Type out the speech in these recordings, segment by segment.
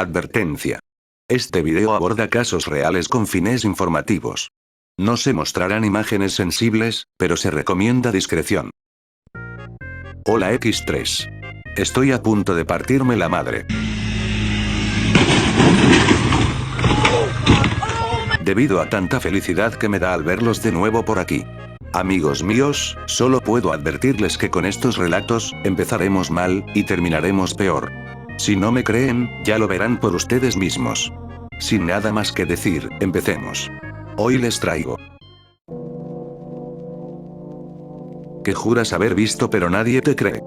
Advertencia. Este video aborda casos reales con fines informativos. No se mostrarán imágenes sensibles, pero se recomienda discreción. Hola X3. Estoy a punto de partirme la madre. Debido a tanta felicidad que me da al verlos de nuevo por aquí. Amigos míos, solo puedo advertirles que con estos relatos, empezaremos mal, y terminaremos peor. Si no me creen, ya lo verán por ustedes mismos. Sin nada más que decir, empecemos. Hoy les traigo que juras haber visto pero nadie te cree.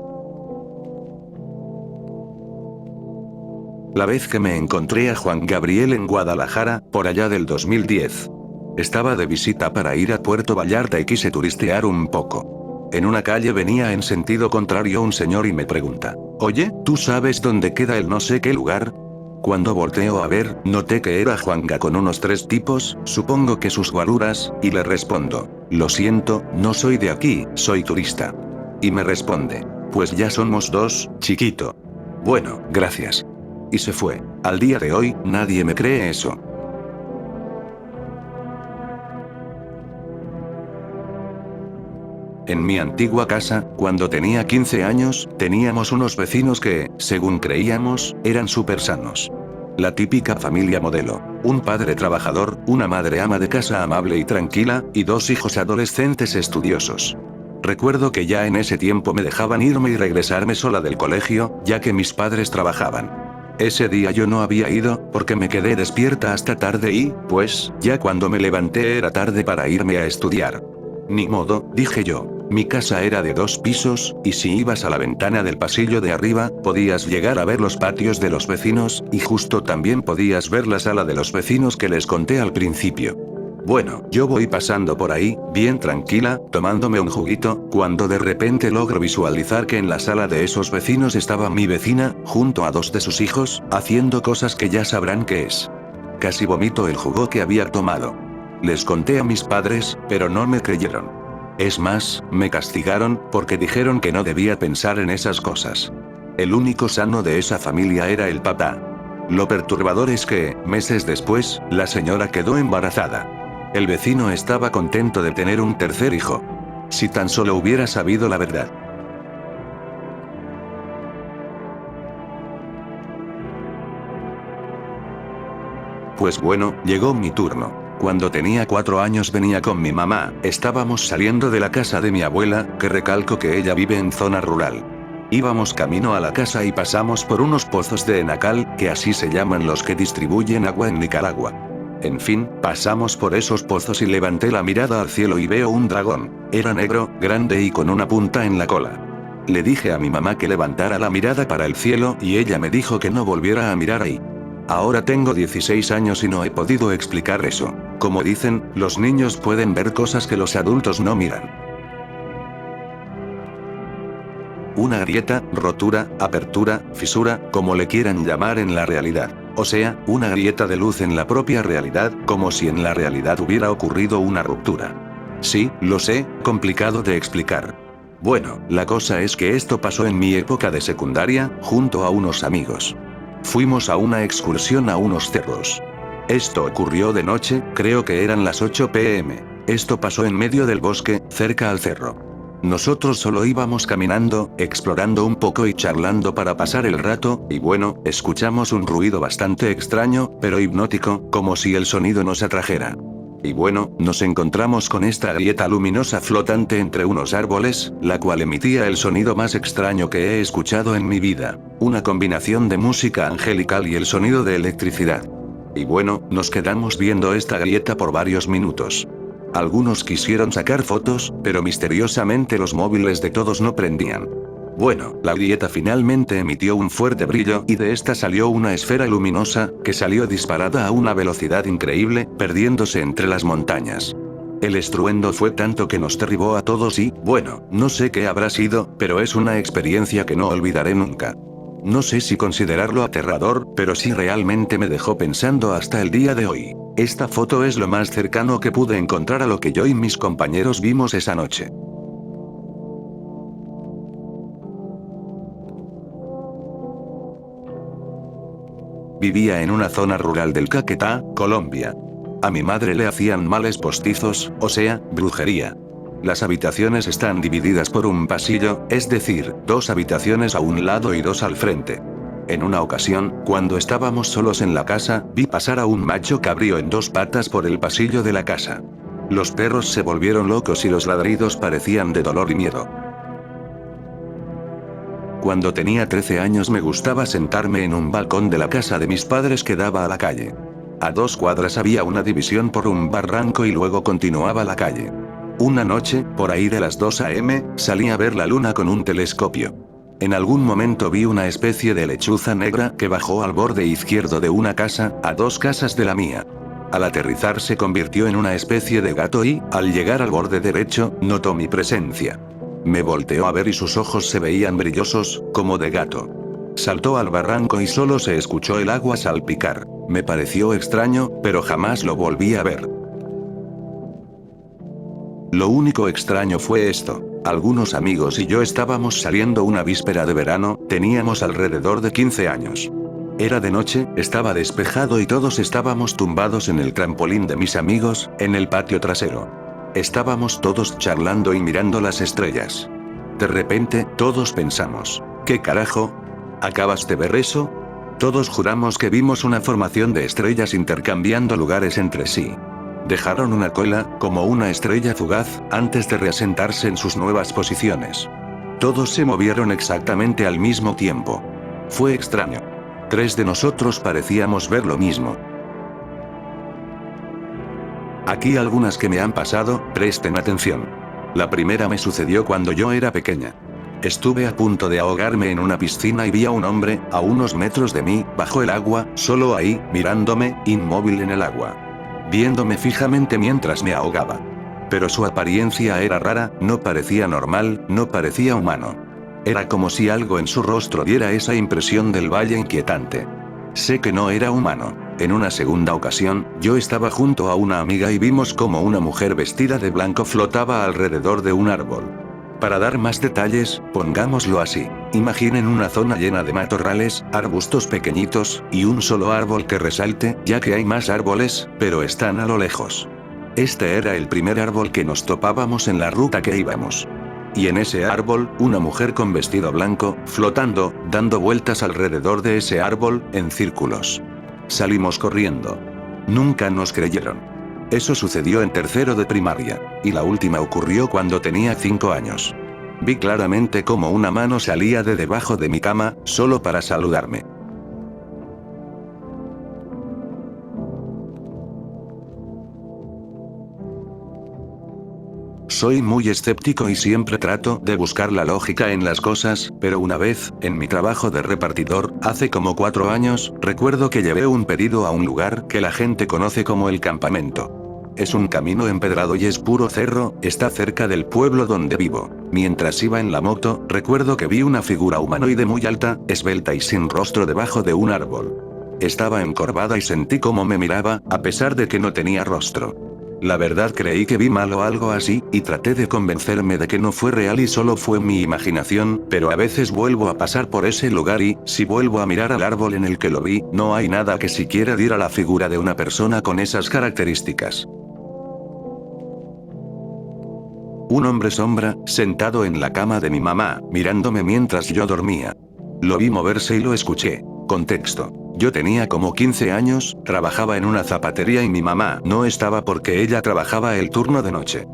La vez que me encontré a Juan Gabriel en Guadalajara, por allá del 2010. Estaba de visita para ir a Puerto Vallarta y quise turistear un poco. En una calle venía en sentido contrario un señor y me pregunta: oye, ¿tú sabes dónde queda el no sé qué lugar? Cuando volteo a ver, noté que era Juanga con unos 3 tipos, supongo que sus guaruras, y le respondo: lo siento, no soy de aquí, soy turista. Y me responde: pues ya somos 2, chiquito. Bueno, gracias. Y se fue. Al día de hoy, nadie me cree eso. En mi antigua casa, cuando tenía 15 años, teníamos unos vecinos que, según creíamos, eran súper sanos. La típica familia modelo. Un padre trabajador, una madre ama de casa amable y tranquila, y 2 hijos adolescentes estudiosos. Recuerdo que ya en ese tiempo me dejaban irme y regresarme sola del colegio, ya que mis padres trabajaban. Ese día yo no había ido, porque me quedé despierta hasta tarde y, pues, ya cuando me levanté era tarde para irme a estudiar. Ni modo, dije yo. Mi casa era de 2 pisos, y si ibas a la ventana del pasillo de arriba, podías llegar a ver los patios de los vecinos, y justo también podías ver la sala de los vecinos que les conté al principio. Bueno, yo voy pasando por ahí, bien tranquila, tomándome un juguito, cuando de repente logro visualizar que en la sala de esos vecinos estaba mi vecina, junto a 2 de sus hijos, haciendo cosas que ya sabrán qué es. Casi vomito el jugo que había tomado. Les conté a mis padres, pero no me creyeron. Es más, me castigaron, porque dijeron que no debía pensar en esas cosas. El único sano de esa familia era el papá. Lo perturbador es que, meses después, la señora quedó embarazada. El vecino estaba contento de tener un tercer hijo. Si tan solo hubiera sabido la verdad. Pues bueno, llegó mi turno. Cuando tenía 4 años venía con mi mamá, estábamos saliendo de la casa de mi abuela, que recalco que ella vive en zona rural. Íbamos camino a la casa y pasamos por unos pozos de Enacal, que así se llaman los que distribuyen agua en Nicaragua. En fin, pasamos por esos pozos y levanté la mirada al cielo y veo un dragón. Era negro, grande y con una punta en la cola. Le dije a mi mamá que levantara la mirada para el cielo y ella me dijo que no volviera a mirar ahí. Ahora tengo 16 años y no he podido explicar eso. Como dicen, los niños pueden ver cosas que los adultos no miran. Una grieta, rotura, apertura, fisura, como le quieran llamar en la realidad. O sea, una grieta de luz en la propia realidad, como si en la realidad hubiera ocurrido una ruptura. Sí, lo sé, complicado de explicar. Bueno, la cosa es que esto pasó en mi época de secundaria, junto a unos amigos. Fuimos a una excursión a unos cerros. Esto ocurrió de noche, creo que eran las 8 p.m. Esto pasó en medio del bosque, cerca al cerro. Nosotros solo íbamos caminando, explorando un poco y charlando para pasar el rato, y bueno, escuchamos un ruido bastante extraño, pero hipnótico, como si el sonido nos atrajera. Y bueno, nos encontramos con esta grieta luminosa flotante entre unos árboles, la cual emitía el sonido más extraño que he escuchado en mi vida. Una combinación de música angelical y el sonido de electricidad. Y bueno, nos quedamos viendo esta grieta por varios minutos. Algunos quisieron sacar fotos, pero misteriosamente los móviles de todos no prendían. Bueno, la grieta finalmente emitió un fuerte brillo y de esta salió una esfera luminosa, que salió disparada a una velocidad increíble, perdiéndose entre las montañas. El estruendo fue tanto que nos derribó a todos y, bueno, no sé qué habrá sido, pero es una experiencia que no olvidaré nunca. No sé si considerarlo aterrador, pero sí realmente me dejó pensando hasta el día de hoy. Esta foto es lo más cercano que pude encontrar a lo que yo y mis compañeros vimos esa noche. Vivía en una zona rural del Caquetá, Colombia. A mi madre le hacían males postizos, o sea, brujería. Las habitaciones están divididas por un pasillo, es decir, 2 habitaciones a un lado y 2 al frente. En una ocasión, cuando estábamos solos en la casa, vi pasar a un macho cabrío en 2 patas por el pasillo de la casa. Los perros se volvieron locos y los ladridos parecían de dolor y miedo. Cuando tenía 13 años me gustaba sentarme en un balcón de la casa de mis padres que daba a la calle. A 2 cuadras había una división por un barranco y luego continuaba la calle. Una noche, por ahí de las 2 a.m., salí a ver la luna con un telescopio. En algún momento vi una especie de lechuza negra que bajó al borde izquierdo de una casa, a 2 casas de la mía. Al aterrizar se convirtió en una especie de gato y, al llegar al borde derecho, notó mi presencia. Me volteó a ver y sus ojos se veían brillosos, como de gato. Saltó al barranco y solo se escuchó el agua salpicar. Me pareció extraño, pero jamás lo volví a ver. Lo único extraño fue esto. Algunos amigos y yo estábamos saliendo una víspera de verano, teníamos alrededor de 15 años. Era de noche, estaba despejado y todos estábamos tumbados en el trampolín de mis amigos, en el patio trasero. Estábamos todos charlando y mirando las estrellas. De repente, todos pensamos, ¿qué carajo? ¿Acabas de ver eso? Todos juramos que vimos una formación de estrellas intercambiando lugares entre sí. Dejaron una cola, como una estrella fugaz, antes de reasentarse en sus nuevas posiciones. Todos se movieron exactamente al mismo tiempo. Fue extraño. 3 de nosotros parecíamos ver lo mismo. Aquí algunas que me han pasado, presten atención. La primera me sucedió cuando yo era pequeña. Estuve a punto de ahogarme en una piscina y vi a un hombre, a unos metros de mí, bajo el agua, solo ahí, mirándome, inmóvil en el agua. Viéndome fijamente mientras me ahogaba. Pero su apariencia era rara, no parecía normal, no parecía humano. Era como si algo en su rostro diera esa impresión del valle inquietante. Sé que no era humano. En una segunda ocasión, yo estaba junto a una amiga y vimos como una mujer vestida de blanco flotaba alrededor de un árbol. Para dar más detalles, pongámoslo así. Imaginen una zona llena de matorrales, arbustos pequeñitos, y un solo árbol que resalte, ya que hay más árboles, pero están a lo lejos. Este era el primer árbol que nos topábamos en la ruta que íbamos. Y en ese árbol, una mujer con vestido blanco, flotando, dando vueltas alrededor de ese árbol, en círculos. Salimos corriendo. Nunca nos creyeron. Eso sucedió en tercero de primaria, y la última ocurrió cuando tenía 5 años. Vi claramente cómo una mano salía de debajo de mi cama, solo para saludarme. Soy muy escéptico y siempre trato de buscar la lógica en las cosas, pero una vez, en mi trabajo de repartidor, hace como 4 años, recuerdo que llevé un pedido a un lugar que la gente conoce como el campamento. Es un camino empedrado y es puro cerro, está cerca del pueblo donde vivo. Mientras iba en la moto, recuerdo que vi una figura humanoide muy alta, esbelta y sin rostro debajo de un árbol. Estaba encorvada y sentí cómo me miraba, a pesar de que no tenía rostro. La verdad creí que vi mal o algo así, y traté de convencerme de que no fue real y solo fue mi imaginación, pero a veces vuelvo a pasar por ese lugar y, si vuelvo a mirar al árbol en el que lo vi, no hay nada que siquiera diera la figura de una persona con esas características. Un hombre sombra, sentado en la cama de mi mamá, mirándome mientras yo dormía. Lo vi moverse y lo escuché. Contexto. Yo tenía como 15 años, trabajaba en una zapatería y mi mamá no estaba porque ella trabajaba el turno de noche.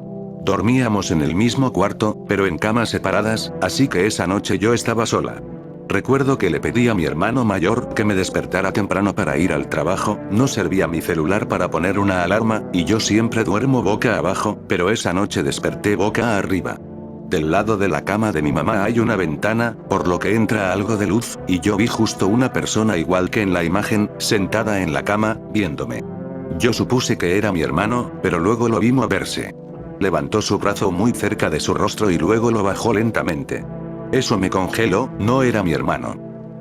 Dormíamos en el mismo cuarto, pero en camas separadas, así que esa noche yo estaba sola. Recuerdo que le pedí a mi hermano mayor que me despertara temprano para ir al trabajo, no servía mi celular para poner una alarma, y yo siempre duermo boca abajo, pero esa noche desperté boca arriba. Del lado de la cama de mi mamá hay una ventana, por lo que entra algo de luz, y yo vi justo una persona igual que en la imagen, sentada en la cama, viéndome. Yo supuse que era mi hermano, pero luego lo vi moverse. Levantó su brazo muy cerca de su rostro y luego lo bajó lentamente. Eso me congeló, no era mi hermano.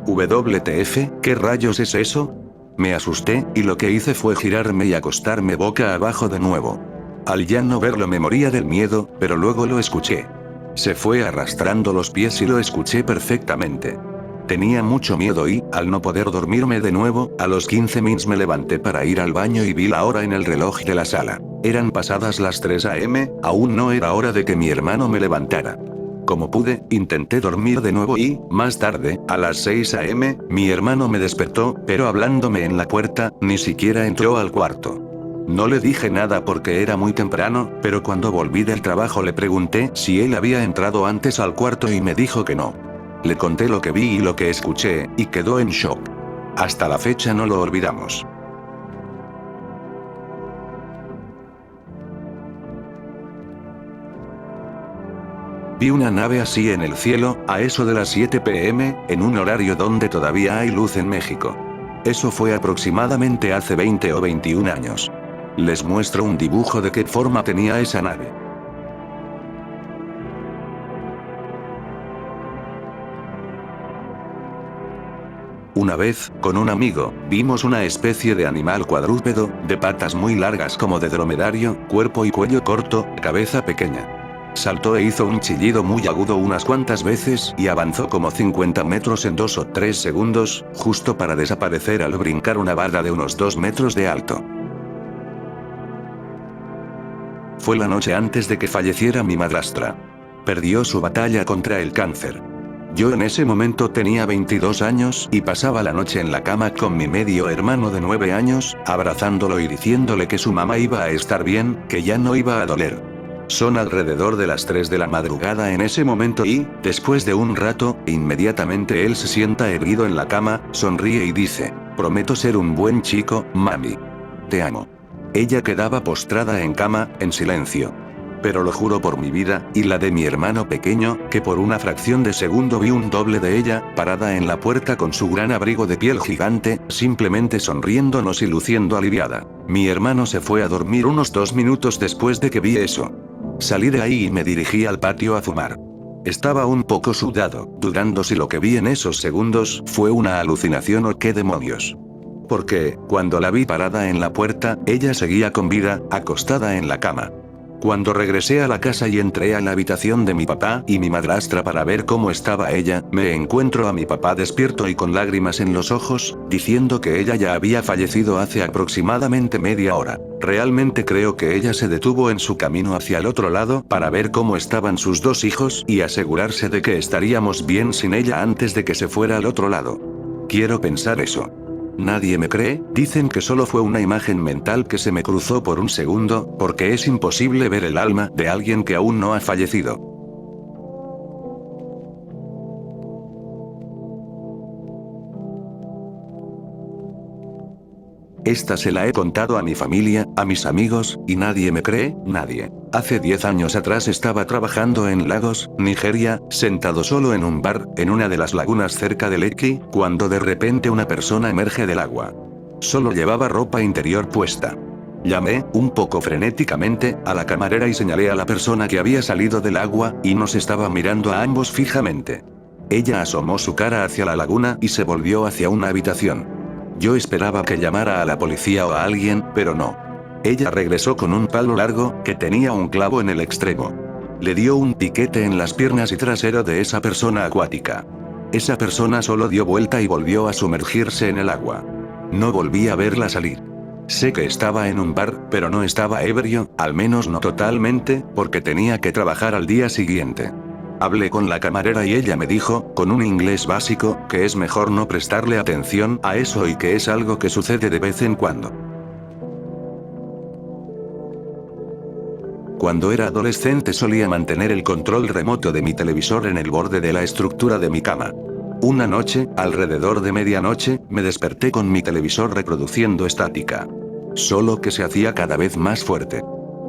WTF, ¿qué rayos es eso? Me asusté, y lo que hice fue girarme y acostarme boca abajo de nuevo. Al ya no verlo me moría del miedo, pero luego lo escuché. Se fue arrastrando los pies y lo escuché perfectamente. Tenía mucho miedo y, al no poder dormirme de nuevo, a los 15 mins me levanté para ir al baño y vi la hora en el reloj de la sala. Eran pasadas las 3 a.m., aún no era hora de que mi hermano me levantara. Como pude, intenté dormir de nuevo y, más tarde, a las 6 a.m., mi hermano me despertó, pero hablándome en la puerta, ni siquiera entró al cuarto. No le dije nada porque era muy temprano, pero cuando volví del trabajo le pregunté si él había entrado antes al cuarto y me dijo que no. Le conté lo que vi y lo que escuché, y quedó en shock. Hasta la fecha no lo olvidamos. Vi una nave así en el cielo, a eso de las 7 p.m., en un horario donde todavía hay luz en México. Eso fue aproximadamente hace 20 o 21 años. Les muestro un dibujo de qué forma tenía esa nave. Una vez, con un amigo, vimos una especie de animal cuadrúpedo, de patas muy largas como de dromedario, cuerpo y cuello corto, cabeza pequeña. Saltó e hizo un chillido muy agudo unas cuantas veces y avanzó como 50 metros en 2 o 3 segundos, justo para desaparecer al brincar una barda de unos 2 metros de alto. Fue la noche antes de que falleciera mi madrastra. Perdió su batalla contra el cáncer. Yo en ese momento tenía 22 años y pasaba la noche en la cama con mi medio hermano de 9 años, abrazándolo y diciéndole que su mamá iba a estar bien, que ya no iba a doler. Son alrededor de las 3 de la madrugada en ese momento y, después de un rato, inmediatamente él se sienta erguido en la cama, sonríe y dice: "Prometo ser un buen chico, mami. Te amo". Ella quedaba postrada en cama, en silencio. Pero lo juro por mi vida, y la de mi hermano pequeño, que por una fracción de segundo vi un doble de ella, parada en la puerta con su gran abrigo de piel gigante, simplemente sonriéndonos y luciendo aliviada. Mi hermano se fue a dormir unos 2 minutos después de que vi eso. Salí de ahí y me dirigí al patio a fumar. Estaba un poco sudado, dudando si lo que vi en esos segundos fue una alucinación o qué demonios. Porque, cuando la vi parada en la puerta, ella seguía con vida, acostada en la cama. Cuando regresé a la casa y entré a la habitación de mi papá y mi madrastra para ver cómo estaba ella, me encuentro a mi papá despierto y con lágrimas en los ojos, diciendo que ella ya había fallecido hace aproximadamente media hora. Realmente creo que ella se detuvo en su camino hacia el otro lado para ver cómo estaban sus 2 hijos y asegurarse de que estaríamos bien sin ella antes de que se fuera al otro lado. Quiero pensar eso. Nadie me cree, dicen que solo fue una imagen mental que se me cruzó por un segundo, porque es imposible ver el alma de alguien que aún no ha fallecido. Esta se la he contado a mi familia, a mis amigos, y nadie me cree, nadie. Hace 10 años atrás estaba trabajando en Lagos, Nigeria, sentado solo en un bar, en una de las lagunas cerca de Lekki, cuando de repente una persona emerge del agua. Solo llevaba ropa interior puesta. Llamé, un poco frenéticamente, a la camarera y señalé a la persona que había salido del agua, y nos estaba mirando a ambos fijamente. Ella asomó su cara hacia la laguna y se volvió hacia una habitación. Yo esperaba que llamara a la policía o a alguien, pero no. Ella regresó con un palo largo, que tenía un clavo en el extremo. Le dio un piquete en las piernas y trasero de esa persona acuática. Esa persona solo dio vuelta y volvió a sumergirse en el agua. No volví a verla salir. Sé que estaba en un bar, pero no estaba ebrio, al menos no totalmente, porque tenía que trabajar al día siguiente. Hablé con la camarera y ella me dijo, con un inglés básico, que es mejor no prestarle atención a eso y que es algo que sucede de vez en cuando. Cuando era adolescente solía mantener el control remoto de mi televisor en el borde de la estructura de mi cama. Una noche, alrededor de medianoche, me desperté con mi televisor reproduciendo estática. Solo que se hacía cada vez más fuerte.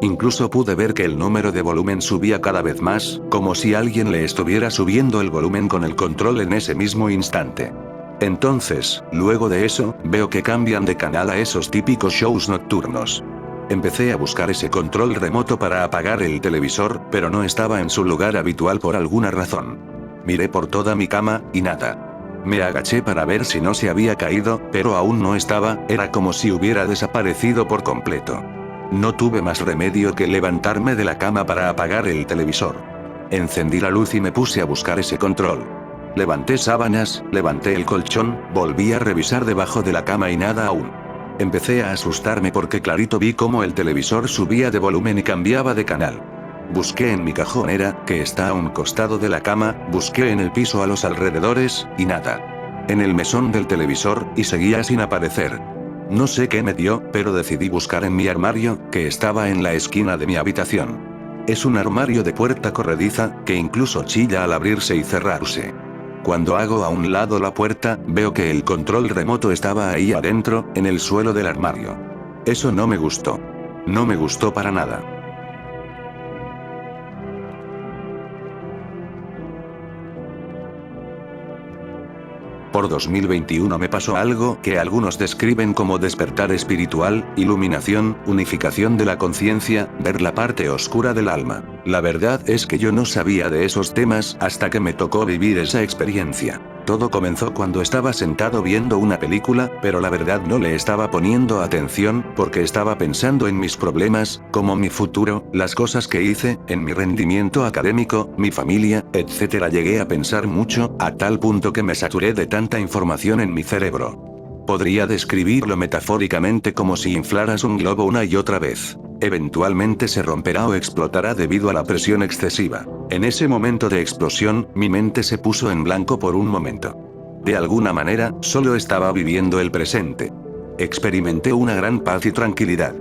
Incluso pude ver que el número de volumen subía cada vez más, como si alguien le estuviera subiendo el volumen con el control en ese mismo instante. Entonces, luego de eso, veo que cambian de canal a esos típicos shows nocturnos. Empecé a buscar ese control remoto para apagar el televisor, pero no estaba en su lugar habitual por alguna razón. Miré por toda mi cama, y nada. Me agaché para ver si no se había caído, pero aún no estaba, era como si hubiera desaparecido por completo. No tuve más remedio que levantarme de la cama para apagar el televisor. Encendí la luz y me puse a buscar ese control. Levanté sábanas, levanté el colchón, volví a revisar debajo de la cama y nada aún. Empecé a asustarme porque clarito vi cómo el televisor subía de volumen y cambiaba de canal. Busqué en mi cajonera, que está a un costado de la cama, busqué en el piso a los alrededores, y nada. En el mesón del televisor, y seguía sin aparecer. No sé qué me dio, pero decidí buscar en mi armario, que estaba en la esquina de mi habitación. Es un armario de puerta corrediza, que incluso chilla al abrirse y cerrarse. Cuando hago a un lado la puerta, veo que el control remoto estaba ahí adentro, en el suelo del armario. Eso no me gustó. No me gustó para nada. Por 2021 me pasó algo que algunos describen como despertar espiritual, iluminación, unificación de la conciencia, ver la parte oscura del alma. La verdad es que yo no sabía de esos temas hasta que me tocó vivir esa experiencia. Todo comenzó cuando estaba sentado viendo una película, pero la verdad no le estaba poniendo atención, porque estaba pensando en mis problemas, como mi futuro, las cosas que hice, en mi rendimiento académico, mi familia, etc. Llegué a pensar mucho, a tal punto que me saturé de tanta información en mi cerebro. Podría describirlo metafóricamente como si inflaras un globo una y otra vez. Eventualmente se romperá o explotará debido a la presión excesiva. En ese momento de explosión, mi mente se puso en blanco por un momento. De alguna manera, solo estaba viviendo el presente. Experimenté una gran paz y tranquilidad.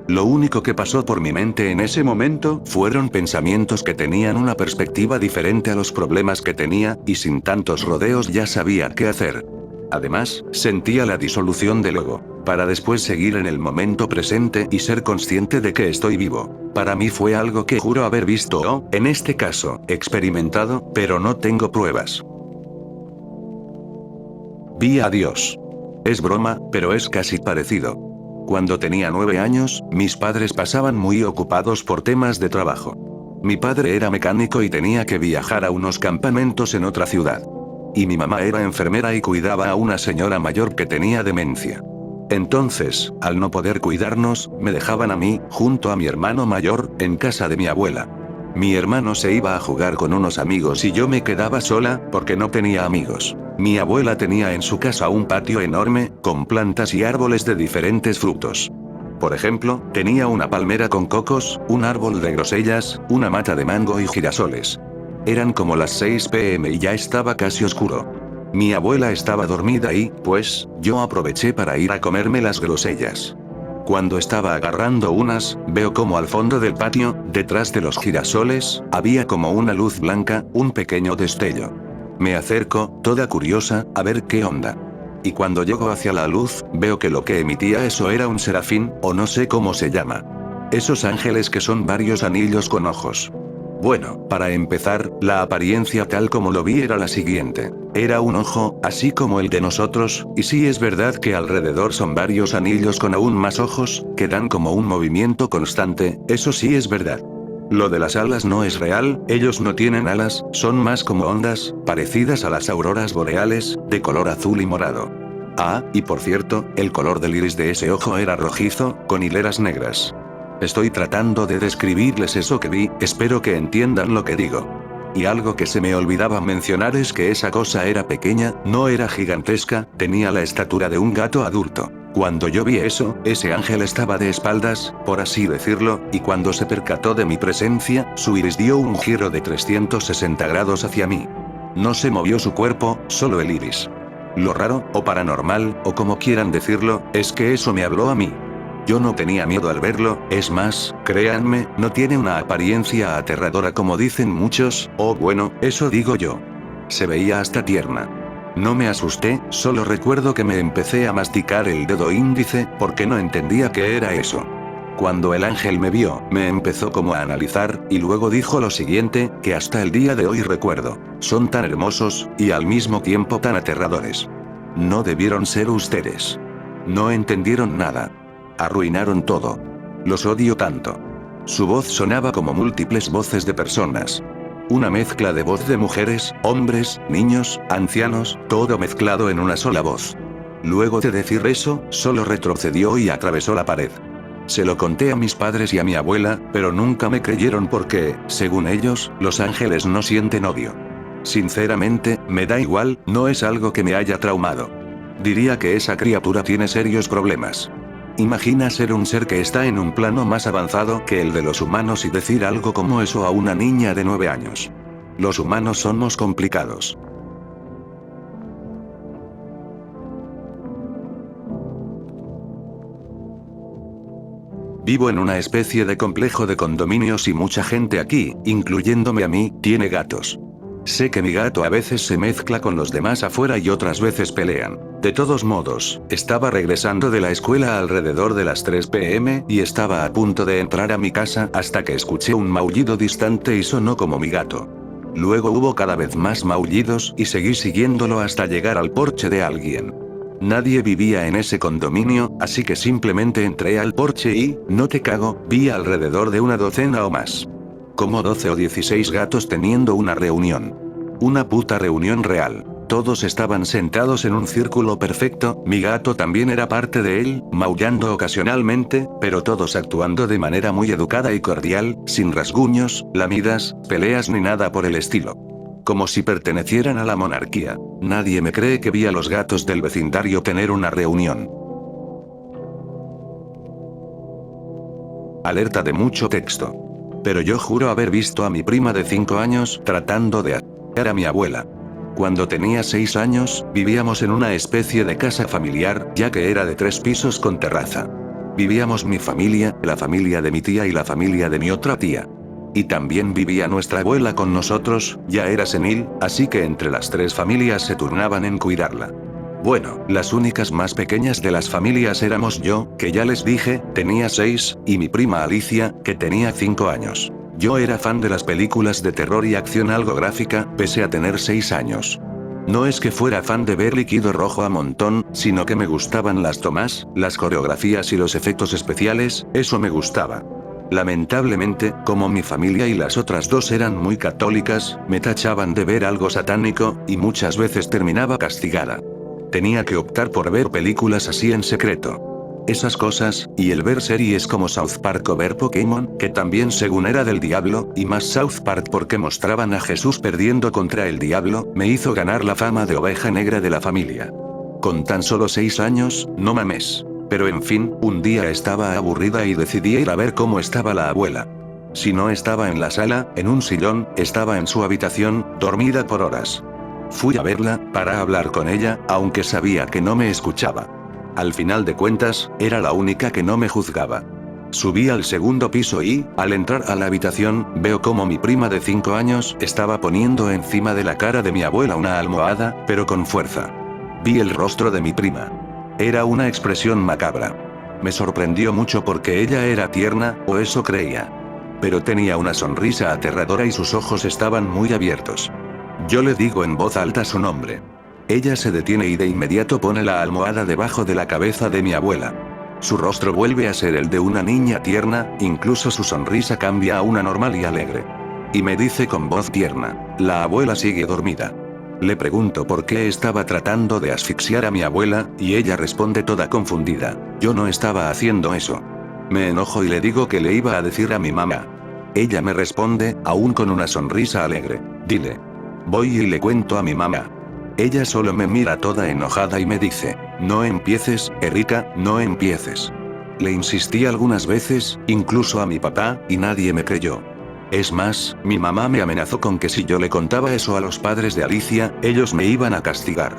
Lo único que pasó por mi mente en ese momento fueron pensamientos que tenían una perspectiva diferente a los problemas que tenía, y sin tantos rodeos ya sabía qué hacer. Además, sentía la disolución del ego, para después seguir en el momento presente y ser consciente de que estoy vivo. Para mí fue algo que juro haber visto o, en este caso, experimentado, pero no tengo pruebas. Vi a Dios. Es broma, pero es casi parecido. Cuando tenía 9 años, mis padres pasaban muy ocupados por temas de trabajo. Mi padre era mecánico y tenía que viajar a unos campamentos en otra ciudad. Y mi mamá era enfermera y cuidaba a una señora mayor que tenía demencia. Entonces, al no poder cuidarnos, me dejaban a mí, junto a mi hermano mayor, en casa de mi abuela. Mi hermano se iba a jugar con unos amigos y yo me quedaba sola, porque no tenía amigos. Mi abuela tenía en su casa un patio enorme, con plantas y árboles de diferentes frutos. Por ejemplo, tenía una palmera con cocos, un árbol de grosellas, una mata de mango y girasoles. Eran como las 6 p.m. y ya estaba casi oscuro. Mi abuela estaba dormida y, pues, yo aproveché para ir a comerme las grosellas. Cuando estaba agarrando unas, veo como al fondo del patio, detrás de los girasoles, había como una luz blanca, un pequeño destello. Me acerco, toda curiosa, a ver qué onda. Y cuando llego hacia la luz, veo que lo que emitía eso era un serafín, o no sé cómo se llama. Esos ángeles que son varios anillos con ojos. Bueno, para empezar, la apariencia tal como lo vi era la siguiente. Era un ojo, así como el de nosotros, y sí es verdad que alrededor son varios anillos con aún más ojos, que dan como un movimiento constante, eso sí es verdad. Lo de las alas no es real, ellos no tienen alas, son más como ondas, parecidas a las auroras boreales, de color azul y morado. Ah, y por cierto, el color del iris de ese ojo era rojizo, con hileras negras. Estoy tratando de describirles eso que vi, espero que entiendan lo que digo. Y algo que se me olvidaba mencionar es que esa cosa era pequeña, no era gigantesca, tenía la estatura de un gato adulto. Cuando yo vi eso, ese ángel estaba de espaldas, por así decirlo, y cuando se percató de mi presencia, su iris dio un giro de 360 grados hacia mí. No se movió su cuerpo, solo el iris. Lo raro, o paranormal, o como quieran decirlo, es que eso me habló a mí. Yo no tenía miedo al verlo, es más, créanme, no tiene una apariencia aterradora como dicen muchos, o bueno, eso digo yo. Se veía hasta tierna. No me asusté, solo recuerdo que me empecé a masticar el dedo índice, porque no entendía qué era eso. Cuando el ángel me vio, me empezó como a analizar, y luego dijo lo siguiente, que hasta el día de hoy recuerdo. Son tan hermosos, y al mismo tiempo tan aterradores. No debieron ser ustedes. No entendieron nada. Arruinaron todo. Los odio tanto. Su voz sonaba como múltiples voces de personas. Una mezcla de voz de mujeres, hombres, niños, ancianos, todo mezclado en una sola voz. Luego de decir eso, solo retrocedió y atravesó la pared. Se lo conté a mis padres y a mi abuela, pero nunca me creyeron porque, según ellos, los ángeles no sienten odio. Sinceramente, me da igual, no es algo que me haya traumado. Diría que esa criatura tiene serios problemas. Imagina ser un ser que está en un plano más avanzado que el de los humanos y decir algo como eso a una niña de 9 años. Los humanos somos complicados. Vivo en una especie de complejo de condominios y mucha gente aquí, incluyéndome a mí, tiene gatos. Sé que mi gato a veces se mezcla con los demás afuera y otras veces pelean. De todos modos, estaba regresando de la escuela alrededor de las 3 p.m. y estaba a punto de entrar a mi casa hasta que escuché un maullido distante y sonó como mi gato. Luego hubo cada vez más maullidos y seguí siguiéndolo hasta llegar al porche de alguien. Nadie vivía en ese condominio, así que simplemente entré al porche y, no te cago, vi alrededor de una docena o más. Como 12 o 16 gatos teniendo una reunión. Una puta reunión real. Todos estaban sentados en un círculo perfecto, mi gato también era parte de él, maullando ocasionalmente, pero todos actuando de manera muy educada y cordial, sin rasguños, lamidas, peleas ni nada por el estilo. Como si pertenecieran a la monarquía. Nadie me cree que vi a los gatos del vecindario tener una reunión. Alerta de mucho texto. Pero yo juro haber visto a mi prima de 5 años tratando de asesinar a mi abuela. Cuando tenía 6 años, vivíamos en una especie de casa familiar, ya que era de 3 pisos con terraza. Vivíamos mi familia, la familia de mi tía y la familia de mi otra tía. Y también vivía nuestra abuela con nosotros, ya era senil, así que entre las 3 familias se turnaban en cuidarla. Bueno, las únicas más pequeñas de las familias éramos yo, que ya les dije, tenía 6, y mi prima Alicia, que tenía 5 años. Yo era fan de las películas de terror y acción algo gráfica, pese a tener 6 años. No es que fuera fan de ver líquido rojo a montón, sino que me gustaban las tomas, las coreografías y los efectos especiales, eso me gustaba. Lamentablemente, como mi familia y las otras 2 eran muy católicas, me tachaban de ver algo satánico, y muchas veces terminaba castigada. Tenía que optar por ver películas así en secreto. Esas cosas, y el ver series como South Park o ver Pokémon, que también según era del diablo, y más South Park porque mostraban a Jesús perdiendo contra el diablo, me hizo ganar la fama de oveja negra de la familia. Con tan solo 6 años, no mames. Pero en fin, un día estaba aburrida y decidí ir a ver cómo estaba la abuela. Si no estaba en la sala, en un sillón, estaba en su habitación, dormida por horas. Fui a verla, para hablar con ella, aunque sabía que no me escuchaba. Al final de cuentas, era la única que no me juzgaba. Subí al segundo piso y, al entrar a la habitación, veo como mi prima de 5 años estaba poniendo encima de la cara de mi abuela una almohada, pero con fuerza. Vi el rostro de mi prima. Era una expresión macabra. Me sorprendió mucho porque ella era tierna, o eso creía. Pero tenía una sonrisa aterradora y sus ojos estaban muy abiertos. Yo le digo en voz alta su nombre. Ella se detiene y de inmediato pone la almohada debajo de la cabeza de mi abuela. Su rostro vuelve a ser el de una niña tierna, incluso su sonrisa cambia a una normal y alegre. Y me dice con voz tierna, la abuela sigue dormida. Le pregunto por qué estaba tratando de asfixiar a mi abuela, y ella responde toda confundida, yo no estaba haciendo eso. Me enojo y le digo que le iba a decir a mi mamá. Ella me responde, aún con una sonrisa alegre, dile. Voy y le cuento a mi mamá. Ella solo me mira toda enojada y me dice, no empieces, Erika, no empieces. Le insistí algunas veces, incluso a mi papá, y nadie me creyó. Es más, mi mamá me amenazó con que si yo le contaba eso a los padres de Alicia, ellos me iban a castigar.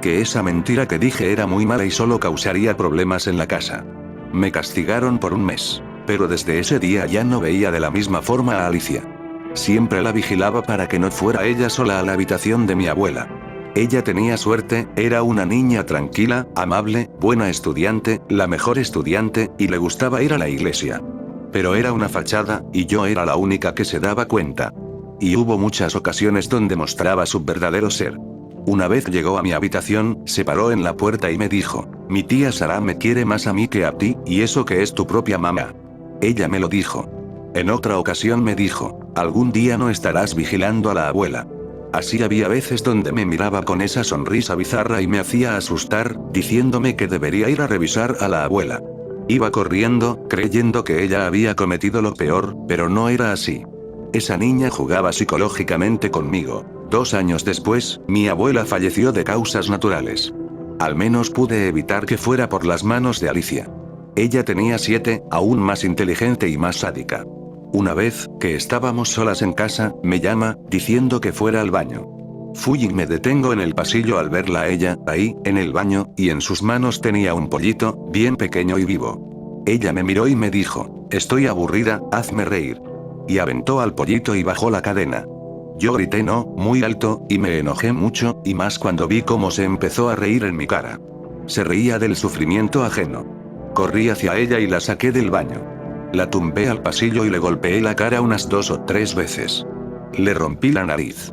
Que esa mentira que dije era muy mala y solo causaría problemas en la casa. Me castigaron por un mes. Pero desde ese día ya no veía de la misma forma a Alicia. Siempre la vigilaba para que no fuera ella sola a la habitación de mi abuela. Ella tenía suerte, era una niña tranquila, amable, buena estudiante, la mejor estudiante, y le gustaba ir a la iglesia. Pero era una fachada, y yo era la única que se daba cuenta. Y hubo muchas ocasiones donde mostraba su verdadero ser. Una vez llegó a mi habitación, se paró en la puerta y me dijo, mi tía Sara me quiere más a mí que a ti, y eso que es tu propia mamá. Ella me lo dijo. En otra ocasión me dijo, algún día no estarás vigilando a la abuela. Así había veces donde me miraba con esa sonrisa bizarra y me hacía asustar, diciéndome que debería ir a revisar a la abuela. Iba corriendo, creyendo que ella había cometido lo peor, pero no era así. Esa niña jugaba psicológicamente conmigo. 2 años después, mi abuela falleció de causas naturales. Al menos pude evitar que fuera por las manos de Alicia. Ella tenía 7, aún más inteligente y más sádica. Una vez, que estábamos solas en casa, me llama, diciendo que fuera al baño. Fui y me detengo en el pasillo al verla a ella, ahí, en el baño, y en sus manos tenía un pollito, bien pequeño y vivo. Ella me miró y me dijo, estoy aburrida, hazme reír. Y aventó al pollito y bajó la cadena. Yo grité no, muy alto, y me enojé mucho, y más cuando vi cómo se empezó a reír en mi cara. Se reía del sufrimiento ajeno. Corrí hacia ella y la saqué del baño. La tumbé al pasillo y le golpeé la cara unas 2 o 3 veces. Le rompí la nariz.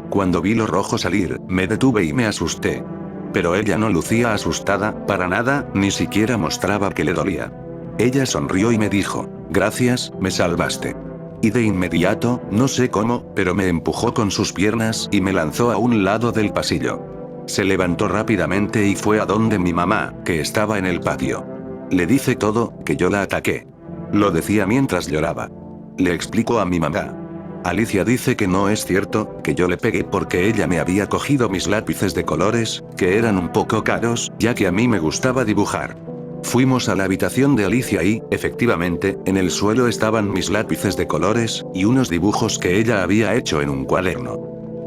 Cuando vi lo rojo salir, me detuve y me asusté. Pero ella no lucía asustada, para nada, ni siquiera mostraba que le dolía. Ella sonrió y me dijo, gracias, me salvaste. Y de inmediato, no sé cómo, pero me empujó con sus piernas y me lanzó a un lado del pasillo. Se levantó rápidamente y fue a donde mi mamá, que estaba en el patio. Le dice todo, que yo la ataqué. Lo decía mientras lloraba. Le explico a mi mamá. Alicia dice que no es cierto, que yo le pegué porque ella me había cogido mis lápices de colores, que eran un poco caros, ya que a mí me gustaba dibujar. Fuimos a la habitación de Alicia y, efectivamente, en el suelo estaban mis lápices de colores, y unos dibujos que ella había hecho en un cuaderno.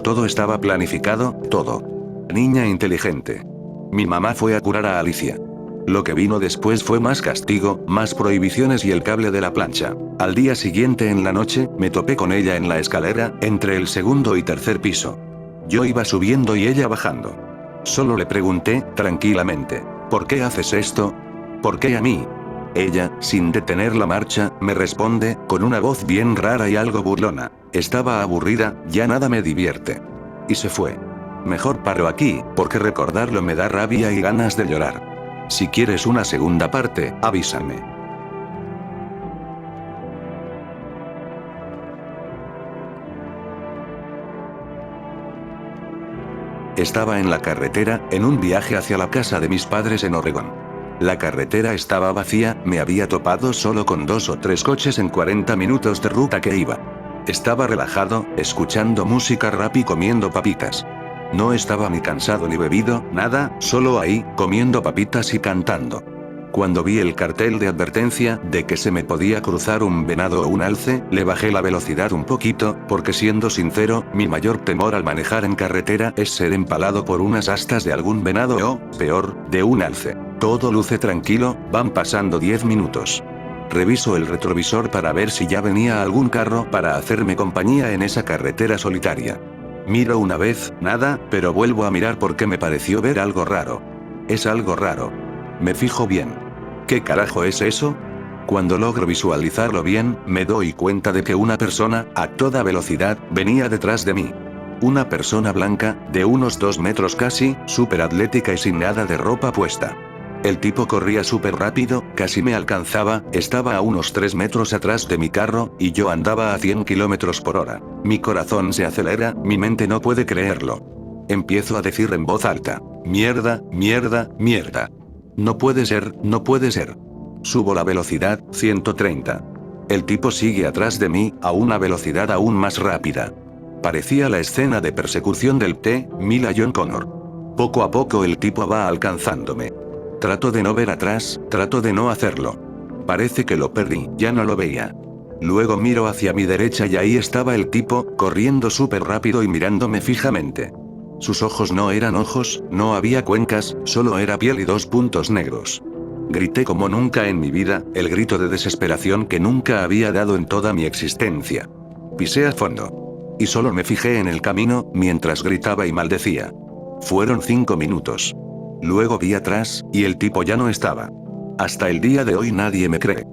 Todo estaba planificado, todo. Niña inteligente. Mi mamá fue a curar a Alicia. Lo que vino después fue más castigo, más prohibiciones y el cable de la plancha. Al día siguiente en la noche, me topé con ella en la escalera, entre el segundo y tercer piso. Yo iba subiendo y ella bajando. Solo le pregunté, tranquilamente, ¿por qué haces esto? ¿Por qué a mí? Ella, sin detener la marcha, me responde, con una voz bien rara y algo burlona, estaba aburrida, ya nada me divierte. Y se fue. Mejor paro aquí, porque recordarlo me da rabia y ganas de llorar. Si quieres una segunda parte, avísame. Estaba en la carretera, en un viaje hacia la casa de mis padres en Oregón. La carretera estaba vacía, me había topado solo con 2 o 3 coches en 40 minutos de ruta que iba. Estaba relajado, escuchando música rap y comiendo papitas. No estaba ni cansado ni bebido, nada, solo ahí, comiendo papitas y cantando. Cuando vi el cartel de advertencia, de que se me podía cruzar un venado o un alce, le bajé la velocidad un poquito, porque siendo sincero, mi mayor temor al manejar en carretera es ser empalado por unas astas de algún venado o, peor, de un alce. Todo luce tranquilo, van pasando 10 minutos. Reviso el retrovisor para ver si ya venía algún carro para hacerme compañía en esa carretera solitaria. Miro una vez, nada, pero vuelvo a mirar porque me pareció ver algo raro. Es algo raro. Me fijo bien. ¿Qué carajo es eso? Cuando logro visualizarlo bien, me doy cuenta de que una persona, a toda velocidad, venía detrás de mí. Una persona blanca, de unos 2 metros casi, súper atlética y sin nada de ropa puesta. El tipo corría súper rápido, casi me alcanzaba, estaba a unos 3 metros atrás de mi carro, y yo andaba a 100 kilómetros por hora. Mi corazón se acelera, mi mente no puede creerlo. Empiezo a decir en voz alta, mierda, mierda, mierda. No puede ser, no puede ser. Subo la velocidad, 130. El tipo sigue atrás de mí, a una velocidad aún más rápida. Parecía la escena de persecución del T-1000 John Connor. Poco a poco el tipo va alcanzándome. Trato de no ver atrás, trato de no hacerlo. Parece que lo perdí, ya no lo veía. Luego miro hacia mi derecha y ahí estaba el tipo, corriendo súper rápido y mirándome fijamente. Sus ojos no eran ojos, no había cuencas, solo era piel y 2 puntos negros. Grité como nunca en mi vida, el grito de desesperación que nunca había dado en toda mi existencia. Pisé a fondo. Y solo me fijé en el camino, mientras gritaba y maldecía. Fueron 5 minutos. Luego vi atrás, y el tipo ya no estaba. Hasta el día de hoy nadie me cree.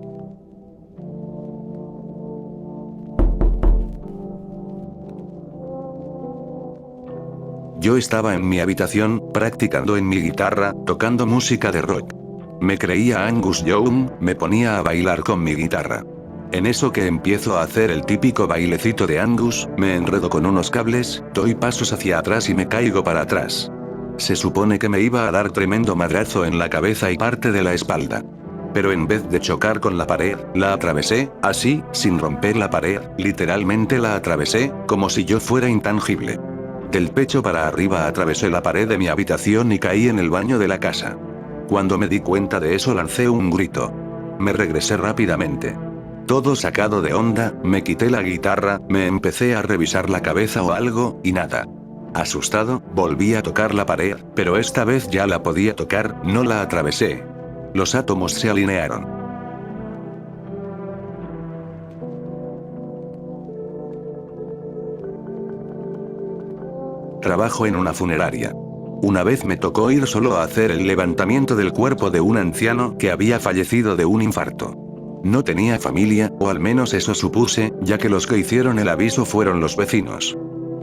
Yo estaba en mi habitación, practicando en mi guitarra, tocando música de rock. Me creía Angus Young, me ponía a bailar con mi guitarra. En eso que empiezo a hacer el típico bailecito de Angus, me enredo con unos cables, doy pasos hacia atrás y me caigo para atrás. Se supone que me iba a dar tremendo madrazo en la cabeza y parte de la espalda. Pero en vez de chocar con la pared, la atravesé, así, sin romper la pared, literalmente la atravesé, como si yo fuera intangible. Del pecho para arriba atravesé la pared de mi habitación y caí en el baño de la casa. Cuando me di cuenta de eso lancé un grito. Me regresé rápidamente. Todo sacado de onda, me quité la guitarra, me empecé a revisar la cabeza o algo, y nada. Asustado, volví a tocar la pared, pero esta vez ya la podía tocar, no la atravesé. Los átomos se alinearon. Trabajo en una funeraria. Una vez me tocó ir solo a hacer el levantamiento del cuerpo de un anciano que había fallecido de un infarto. No tenía familia, o al menos eso supuse, ya que los que hicieron el aviso fueron los vecinos.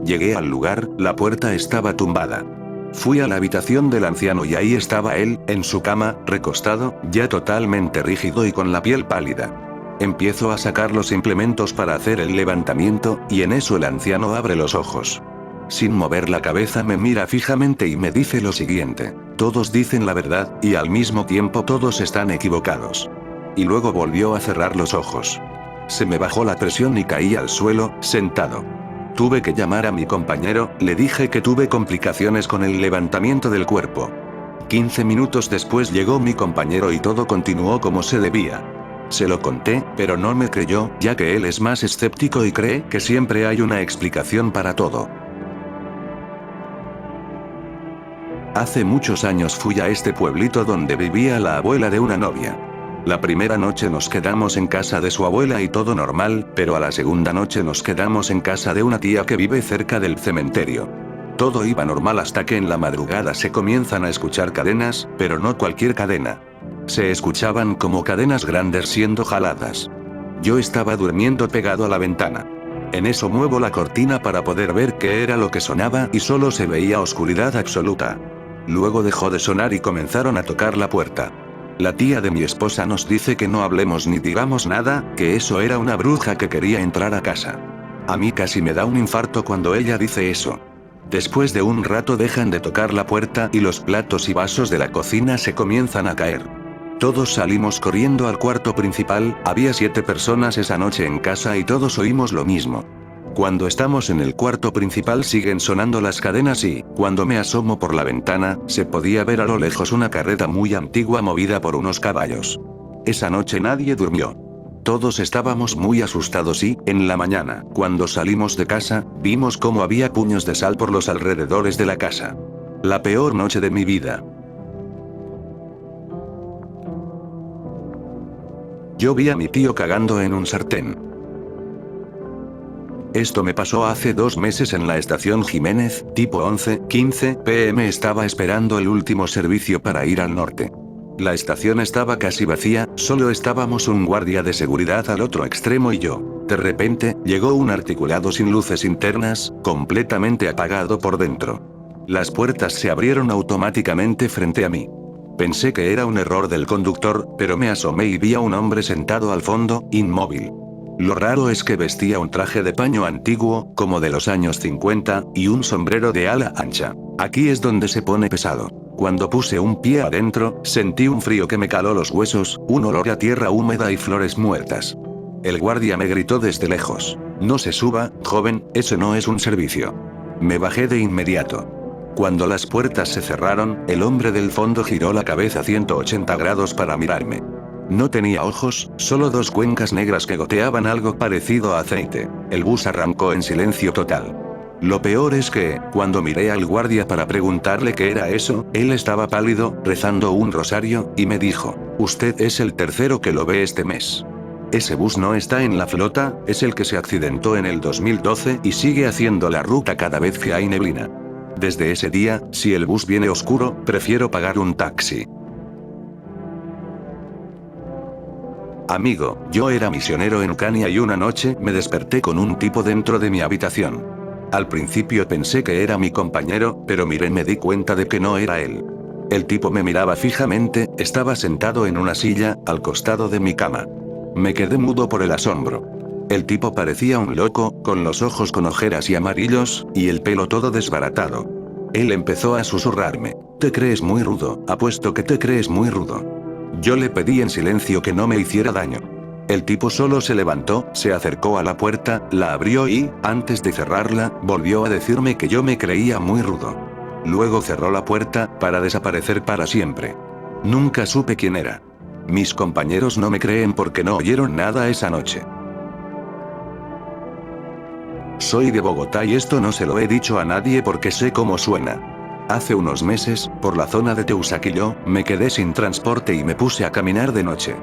Llegué al lugar, la puerta estaba tumbada. Fui a la habitación del anciano y ahí estaba él, en su cama, recostado, ya totalmente rígido y con la piel pálida. Empiezo a sacar los implementos para hacer el levantamiento, y en eso el anciano abre los ojos. Sin mover la cabeza me mira fijamente y me dice lo siguiente: todos dicen la verdad, y al mismo tiempo todos están equivocados. Y luego volvió a cerrar los ojos. Se me bajó la presión y caí al suelo, sentado. Tuve que llamar a mi compañero, le dije que tuve complicaciones con el levantamiento del cuerpo. 15 minutos después llegó mi compañero y todo continuó como se debía. Se lo conté, pero no me creyó, ya que él es más escéptico y cree que siempre hay una explicación para todo. Hace muchos años fui a este pueblito donde vivía la abuela de una novia. La primera noche nos quedamos en casa de su abuela y todo normal, pero a la segunda noche nos quedamos en casa de una tía que vive cerca del cementerio. Todo iba normal hasta que en la madrugada se comienzan a escuchar cadenas, pero no cualquier cadena. Se escuchaban como cadenas grandes siendo jaladas. Yo estaba durmiendo pegado a la ventana. En eso muevo la cortina para poder ver qué era lo que sonaba y solo se veía oscuridad absoluta. Luego dejó de sonar y comenzaron a tocar la puerta. La tía de mi esposa nos dice que no hablemos ni digamos nada, que eso era una bruja que quería entrar a casa. A mí casi me da un infarto cuando ella dice eso. Después de un rato dejan de tocar la puerta y los platos y vasos de la cocina se comienzan a caer. Todos salimos corriendo al cuarto principal, había 7 personas esa noche en casa y todos oímos lo mismo. Cuando estamos en el cuarto principal siguen sonando las cadenas y, cuando me asomo por la ventana, se podía ver a lo lejos una carreta muy antigua movida por unos caballos. Esa noche nadie durmió. Todos estábamos muy asustados y, en la mañana, cuando salimos de casa, vimos cómo había puños de sal por los alrededores de la casa. La peor noche de mi vida. Yo vi a mi tío cagando en un sartén. Esto me pasó hace 2 meses en la estación Jiménez, tipo 11:15 p.m. Estaba esperando el último servicio para ir al norte. La estación estaba casi vacía, solo estábamos un guardia de seguridad al otro extremo y yo. De repente, llegó un articulado sin luces internas, completamente apagado por dentro. Las puertas se abrieron automáticamente frente a mí. Pensé que era un error del conductor, pero me asomé y vi a un hombre sentado al fondo, inmóvil. Lo raro es que vestía un traje de paño antiguo, como de los años 50, y un sombrero de ala ancha. Aquí es donde se pone pesado. Cuando puse un pie adentro, sentí un frío que me caló los huesos, un olor a tierra húmeda y flores muertas. El guardia me gritó desde lejos: "No se suba, joven, eso no es un servicio". Me bajé de inmediato. Cuando las puertas se cerraron, el hombre del fondo giró la cabeza 180 grados para mirarme. No tenía ojos, solo 2 cuencas negras que goteaban algo parecido a aceite. El bus arrancó en silencio total. Lo peor es que, cuando miré al guardia para preguntarle qué era eso, él estaba pálido, rezando un rosario, y me dijo: "Usted es el tercero que lo ve este mes. Ese bus no está en la flota, es el que se accidentó en el 2012 y sigue haciendo la ruta cada vez que hay neblina. Desde ese día, si el bus viene oscuro, prefiero pagar un taxi". Amigo, yo era misionero en Ucrania y una noche me desperté con un tipo dentro de mi habitación. Al principio pensé que era mi compañero, pero miré y me di cuenta de que no era él. El tipo me miraba fijamente, estaba sentado en una silla, al costado de mi cama. Me quedé mudo por el asombro. El tipo parecía un loco, con los ojos con ojeras y amarillos, y el pelo todo desbaratado. Él empezó a susurrarme: "Te crees muy rudo, apuesto que te crees muy rudo". Yo le pedí en silencio que no me hiciera daño. El tipo solo se levantó, se acercó a la puerta, la abrió y, antes de cerrarla, volvió a decirme que yo me creía muy rudo. Luego cerró la puerta, para desaparecer para siempre. Nunca supe quién era. Mis compañeros no me creen porque no oyeron nada esa noche. Soy de Bogotá y esto no se lo he dicho a nadie porque sé cómo suena. Hace unos meses, por la zona de Teusaquillo, me quedé sin transporte y me puse a caminar de noche.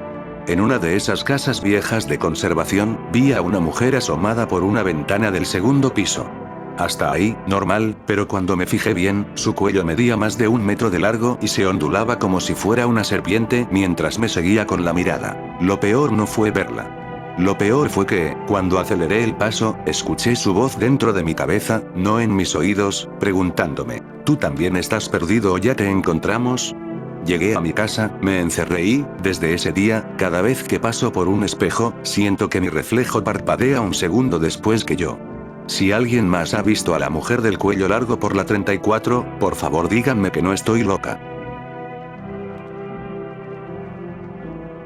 En una de esas casas viejas de conservación, vi a una mujer asomada por una ventana del segundo piso. Hasta ahí, normal, pero cuando me fijé bien, su cuello medía más de 1 metro de largo y se ondulaba como si fuera una serpiente mientras me seguía con la mirada. Lo peor no fue verla. Lo peor fue que, cuando aceleré el paso, escuché su voz dentro de mi cabeza, no en mis oídos, preguntándome, ¿tú también estás perdido o ya te encontramos? Llegué a mi casa, me encerré y, desde ese día, cada vez que paso por un espejo, siento que mi reflejo parpadea un segundo después que yo. Si alguien más ha visto a la mujer del cuello largo por la 34, por favor díganme que no estoy loca.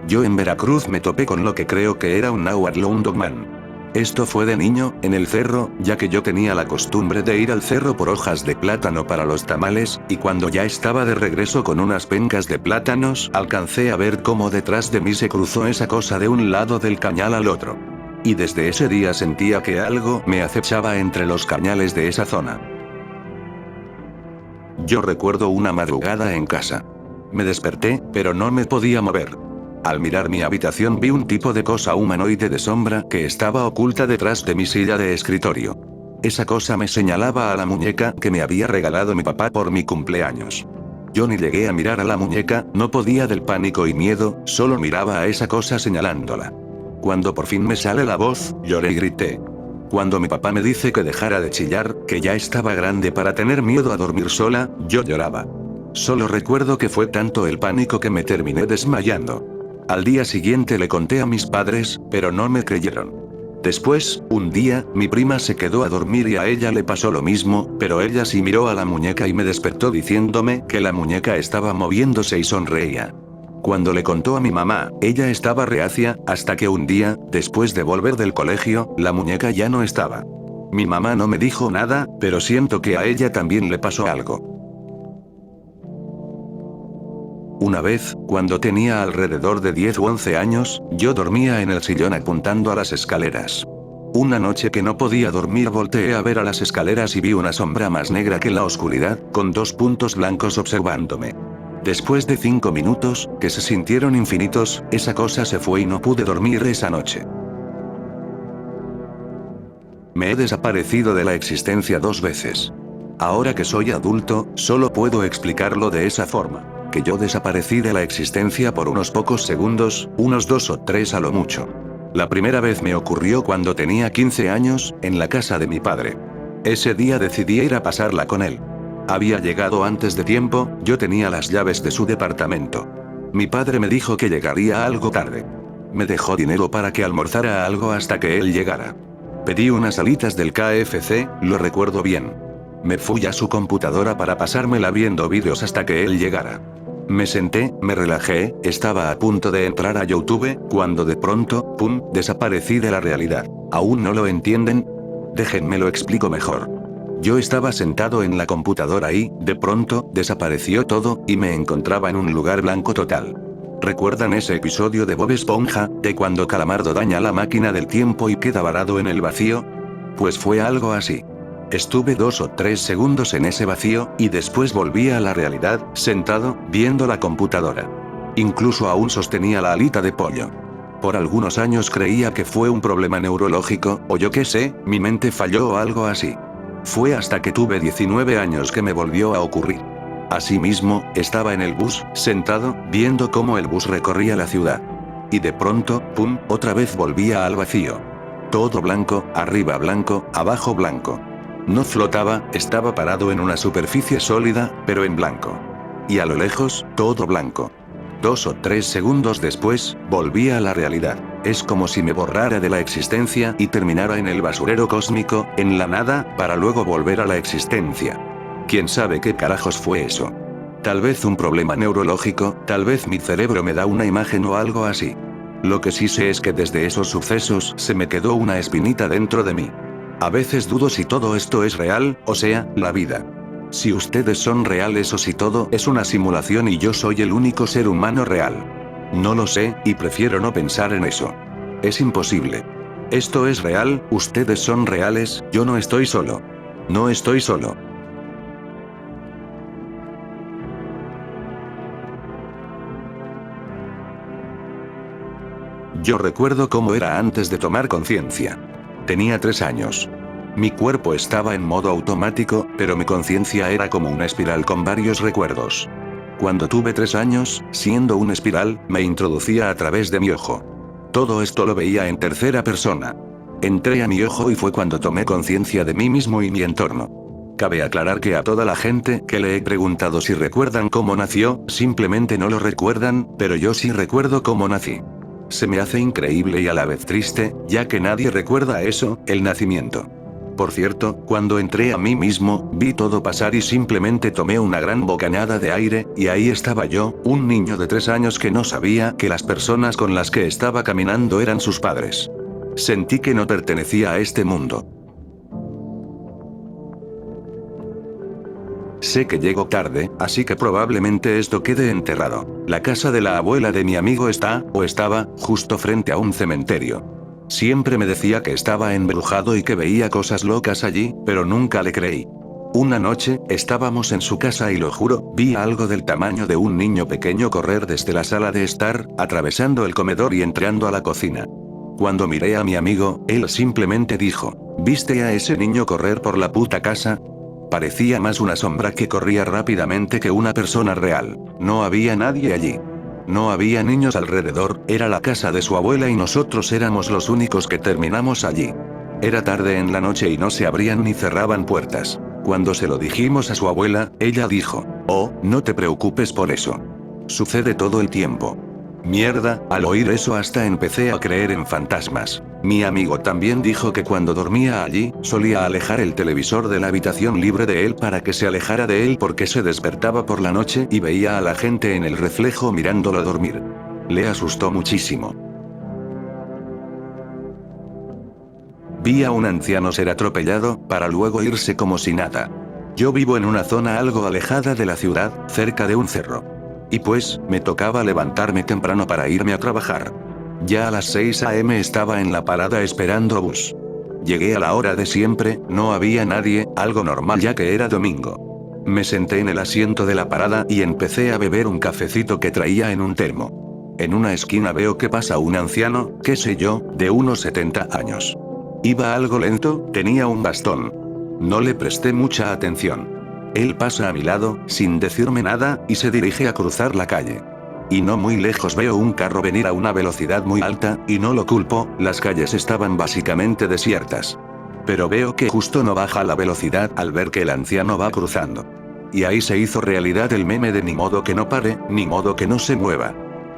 Yo en Veracruz me topé con lo que creo que era un náhuatl o un dogman. Esto fue de niño, en el cerro, ya que yo tenía la costumbre de ir al cerro por hojas de plátano para los tamales, y cuando ya estaba de regreso con unas pencas de plátanos, alcancé a ver cómo detrás de mí se cruzó esa cosa de un lado del cañal al otro. Y desde ese día sentía que algo me acechaba entre los cañales de esa zona. Yo recuerdo una madrugada en casa. Me desperté, pero no me podía mover. Al mirar mi habitación vi un tipo de cosa humanoide de sombra que estaba oculta detrás de mi silla de escritorio. Esa cosa me señalaba a la muñeca que me había regalado mi papá por mi cumpleaños. Yo ni llegué a mirar a la muñeca, no podía del pánico y miedo, solo miraba a esa cosa señalándola. Cuando por fin me sale la voz, lloré y grité. Cuando mi papá me dice que dejara de chillar, que ya estaba grande para tener miedo a dormir sola, yo lloraba. Solo recuerdo que fue tanto el pánico que me terminé desmayando. Al día siguiente le conté a mis padres, pero no me creyeron. Después, un día, mi prima se quedó a dormir y a ella le pasó lo mismo, pero ella sí miró a la muñeca y me despertó diciéndome que la muñeca estaba moviéndose y sonreía. Cuando le contó a mi mamá, ella estaba reacia, hasta que un día, después de volver del colegio, la muñeca ya no estaba. Mi mamá no me dijo nada, pero siento que a ella también le pasó algo. Una vez, cuando tenía alrededor de 10 u 11 años, yo dormía en el sillón apuntando a las escaleras. Una noche que no podía dormir volteé a ver a las escaleras y vi una sombra más negra que la oscuridad, con 2 puntos blancos observándome. Después de 5 minutos, que se sintieron infinitos, esa cosa se fue y no pude dormir esa noche. Me he desaparecido de la existencia 2 veces. Ahora que soy adulto, solo puedo explicarlo de esa forma. Que yo desaparecí de la existencia por unos pocos segundos, unos 2 o 3 a lo mucho. La primera vez me ocurrió cuando tenía 15 años, en la casa de mi padre. Ese día decidí ir a pasarla con él. Había llegado antes de tiempo, yo tenía las llaves de su departamento. Mi padre me dijo que llegaría algo tarde. Me dejó dinero para que almorzara algo hasta que él llegara. Pedí unas alitas del KFC, lo recuerdo bien. Me fui a su computadora para pasármela viendo vídeos hasta que él llegara. Me senté, me relajé, estaba a punto de entrar a YouTube, cuando de pronto, ¡pum!, desaparecí de la realidad. ¿Aún no lo entienden? Déjenme lo explico mejor. Yo estaba sentado en la computadora y, de pronto, desapareció todo, y me encontraba en un lugar blanco total. ¿Recuerdan ese episodio de Bob Esponja, de cuando Calamardo daña la máquina del tiempo y queda varado en el vacío? Pues fue algo así. Estuve 2 o 3 segundos en ese vacío, y después volví a la realidad, sentado, viendo la computadora. Incluso aún sostenía la alita de pollo. Por algunos años creía que fue un problema neurológico, o yo qué sé, mi mente falló o algo así. Fue hasta que tuve 19 años que me volvió a ocurrir. Asimismo, estaba en el bus, sentado, viendo cómo el bus recorría la ciudad. Y de pronto, ¡pum!, otra vez volvía al vacío. Todo blanco, arriba blanco, abajo blanco. No flotaba, estaba parado en una superficie sólida, pero en blanco. Y a lo lejos, todo blanco. 2 o 3 segundos después, volví a la realidad. Es como si me borrara de la existencia y terminara en el basurero cósmico, en la nada, para luego volver a la existencia. ¿Quién sabe qué carajos fue eso? Tal vez un problema neurológico, tal vez mi cerebro me da una imagen o algo así. Lo que sí sé es que desde esos sucesos se me quedó una espinita dentro de mí. A veces dudo si todo esto es real, o sea, la vida. Si ustedes son reales o si todo es una simulación y yo soy el único ser humano real. No lo sé, y prefiero no pensar en eso. Es imposible. Esto es real, ustedes son reales, yo no estoy solo. No estoy solo. Yo recuerdo cómo era antes de tomar conciencia. Tenía 3 años. Mi cuerpo estaba en modo automático, pero mi conciencia era como una espiral con varios recuerdos. Cuando tuve 3 años, siendo una espiral, me introducía a través de mi ojo. Todo esto lo veía en tercera persona. Entré a mi ojo y fue cuando tomé conciencia de mí mismo y mi entorno. Cabe aclarar que a toda la gente que le he preguntado si recuerdan cómo nació, simplemente no lo recuerdan, pero yo sí recuerdo cómo nací. Se me hace increíble y a la vez triste, ya que nadie recuerda eso, el nacimiento. Por cierto, cuando entré a mí mismo, vi todo pasar y simplemente tomé una gran bocanada de aire, y ahí estaba yo, un niño de 3 años que no sabía que las personas con las que estaba caminando eran sus padres. Sentí que no pertenecía a este mundo. Sé que llego tarde, así que probablemente esto quede enterrado. La casa de la abuela de mi amigo está, o estaba, justo frente a un cementerio. Siempre me decía que estaba embrujado y que veía cosas locas allí, pero nunca le creí. Una noche, estábamos en su casa y lo juro, vi algo del tamaño de un niño pequeño correr desde la sala de estar, atravesando el comedor y entrando a la cocina. Cuando miré a mi amigo, él simplemente dijo, ¿viste a ese niño correr por la puta casa? Parecía más una sombra que corría rápidamente que una persona real. No había nadie allí. No había niños alrededor, era la casa de su abuela y nosotros éramos los únicos que terminamos allí. Era tarde en la noche y no se abrían ni cerraban puertas. Cuando se lo dijimos a su abuela, ella dijo, oh, no te preocupes por eso. Sucede todo el tiempo. Mierda, al oír eso hasta empecé a creer en fantasmas. Mi amigo también dijo que cuando dormía allí, solía alejar el televisor de la habitación libre de él para que se alejara de él porque se despertaba por la noche y veía a la gente en el reflejo mirándolo dormir. Le asustó muchísimo. Vi a un anciano ser atropellado, para luego irse como si nada. Yo vivo en una zona algo alejada de la ciudad, cerca de un cerro. Y pues, me tocaba levantarme temprano para irme a trabajar. Ya a las 6 a.m. estaba en la parada esperando bus. Llegué a la hora de siempre, no había nadie, algo normal ya que era domingo. Me senté en el asiento de la parada y empecé a beber un cafecito que traía en un termo. En una esquina veo que pasa un anciano, qué sé yo, de unos 70 años. Iba algo lento, tenía un bastón. No le presté mucha atención. Él pasa a mi lado, sin decirme nada, y se dirige a cruzar la calle. Y no muy lejos veo un carro venir a una velocidad muy alta, y no lo culpo, las calles estaban básicamente desiertas. Pero veo que justo no baja la velocidad al ver que el anciano va cruzando. Y ahí se hizo realidad el meme de ni modo que no pare, ni modo que no se mueva.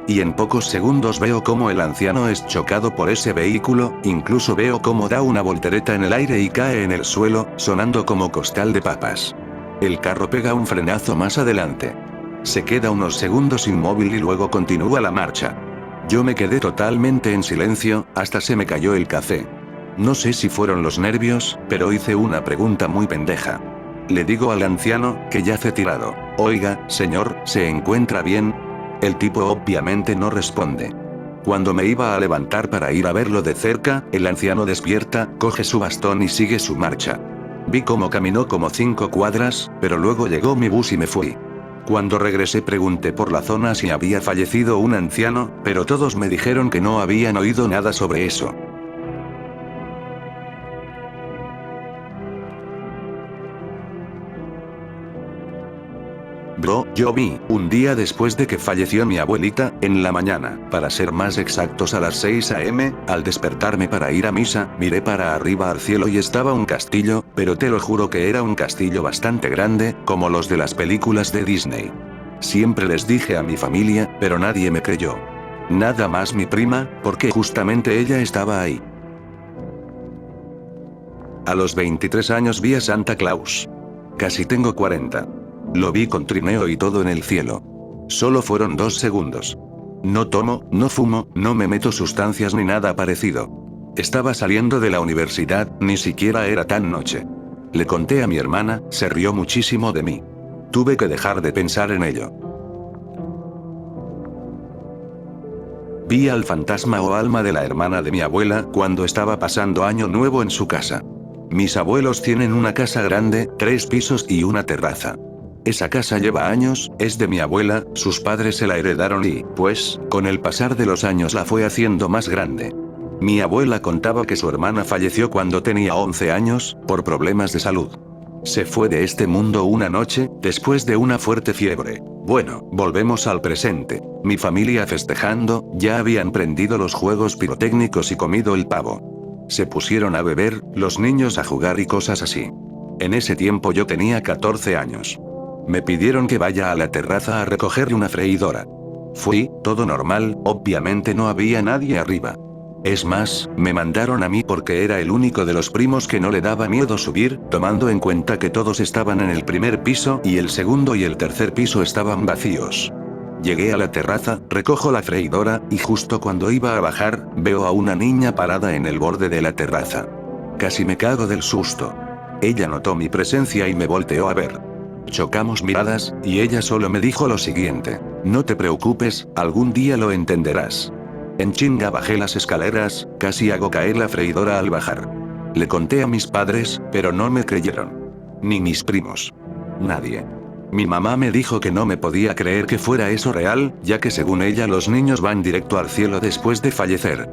Y en pocos segundos veo cómo el anciano es chocado por ese vehículo, incluso veo cómo da una voltereta en el aire y cae en el suelo, sonando como costal de papas. El carro pega un frenazo más adelante. Se queda unos segundos inmóvil y luego continúa la marcha. Yo me quedé totalmente en silencio, hasta se me cayó el café. No sé si fueron los nervios, pero hice una pregunta muy pendeja. Le digo al anciano, que yace tirado, oiga, señor, ¿se encuentra bien? El tipo obviamente no responde. Cuando me iba a levantar para ir a verlo de cerca, el anciano despierta, coge su bastón y sigue su marcha. Vi cómo caminó como 5 cuadras, pero luego llegó mi bus y me fui. Cuando regresé pregunté por la zona si había fallecido un anciano, pero todos me dijeron que no habían oído nada sobre eso. Bro, yo vi, un día después de que falleció mi abuelita, en la mañana, para ser más exactos a las 6 a.m., al despertarme para ir a misa, miré para arriba al cielo y estaba un castillo, pero te lo juro que era un castillo bastante grande, como los de las películas de Disney. Siempre les dije a mi familia, pero nadie me creyó. Nada más mi prima, porque justamente ella estaba ahí. A los 23 años vi a Santa Claus. Casi tengo 40. Lo vi con trineo y todo en el cielo. Solo fueron 2 segundos. No tomo, no fumo, no me meto sustancias ni nada parecido. Estaba saliendo de la universidad, ni siquiera era tan noche. Le conté a mi hermana, se rió muchísimo de mí. Tuve que dejar de pensar en ello. Vi al fantasma o alma de la hermana de mi abuela cuando estaba pasando Año Nuevo en su casa. Mis abuelos tienen una casa grande, 3 pisos y una terraza. Esa casa lleva años, es de mi abuela, sus padres se la heredaron y, pues, con el pasar de los años la fue haciendo más grande. Mi abuela contaba que su hermana falleció cuando tenía 11 años, por problemas de salud. Se fue de este mundo una noche, después de una fuerte fiebre. Bueno, volvemos al presente. Mi familia festejando, ya habían prendido los juegos pirotécnicos y comido el pavo. Se pusieron a beber, los niños a jugar y cosas así. En ese tiempo yo tenía 14 años. Me pidieron que vaya a la terraza a recoger una freidora. Fui, todo normal, obviamente no había nadie arriba. Es más, me mandaron a mí porque era el único de los primos que no le daba miedo subir, tomando en cuenta que todos estaban en el primer piso y el segundo y el tercer piso estaban vacíos. Llegué a la terraza, recojo la freidora, y justo cuando iba a bajar, veo a una niña parada en el borde de la terraza. Casi me cago del susto. Ella notó mi presencia y me volteó a ver. Chocamos miradas, y ella solo me dijo lo siguiente: no te preocupes, algún día lo entenderás. En chinga bajé las escaleras, casi hago caer la freidora al bajar. Le conté a mis padres, pero no me creyeron. Ni mis primos. Nadie. Mi mamá me dijo que no me podía creer que fuera eso real, ya que según ella los niños van directo al cielo después de fallecer.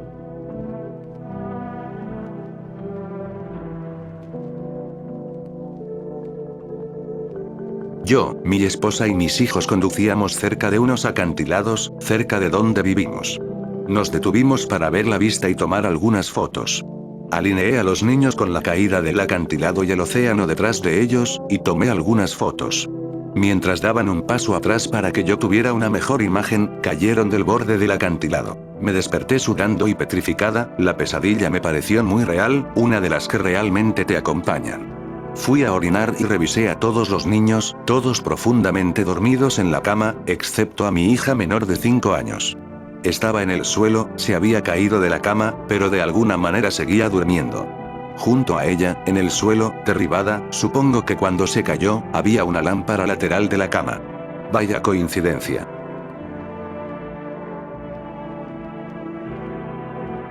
Yo, mi esposa y mis hijos conducíamos cerca de unos acantilados, cerca de donde vivimos. Nos detuvimos para ver la vista y tomar algunas fotos. Alineé a los niños con la caída del acantilado y el océano detrás de ellos, y tomé algunas fotos. Mientras daban un paso atrás para que yo tuviera una mejor imagen, cayeron del borde del acantilado. Me desperté sudando y petrificada, la pesadilla me pareció muy real, una de las que realmente te acompañan. Fui a orinar y revisé a todos los niños, todos profundamente dormidos en la cama, excepto a mi hija menor de 5 años. Estaba en el suelo, se había caído de la cama, pero de alguna manera seguía durmiendo. Junto a ella, en el suelo, derribada, supongo que cuando se cayó, había una lámpara lateral de la cama. Vaya coincidencia.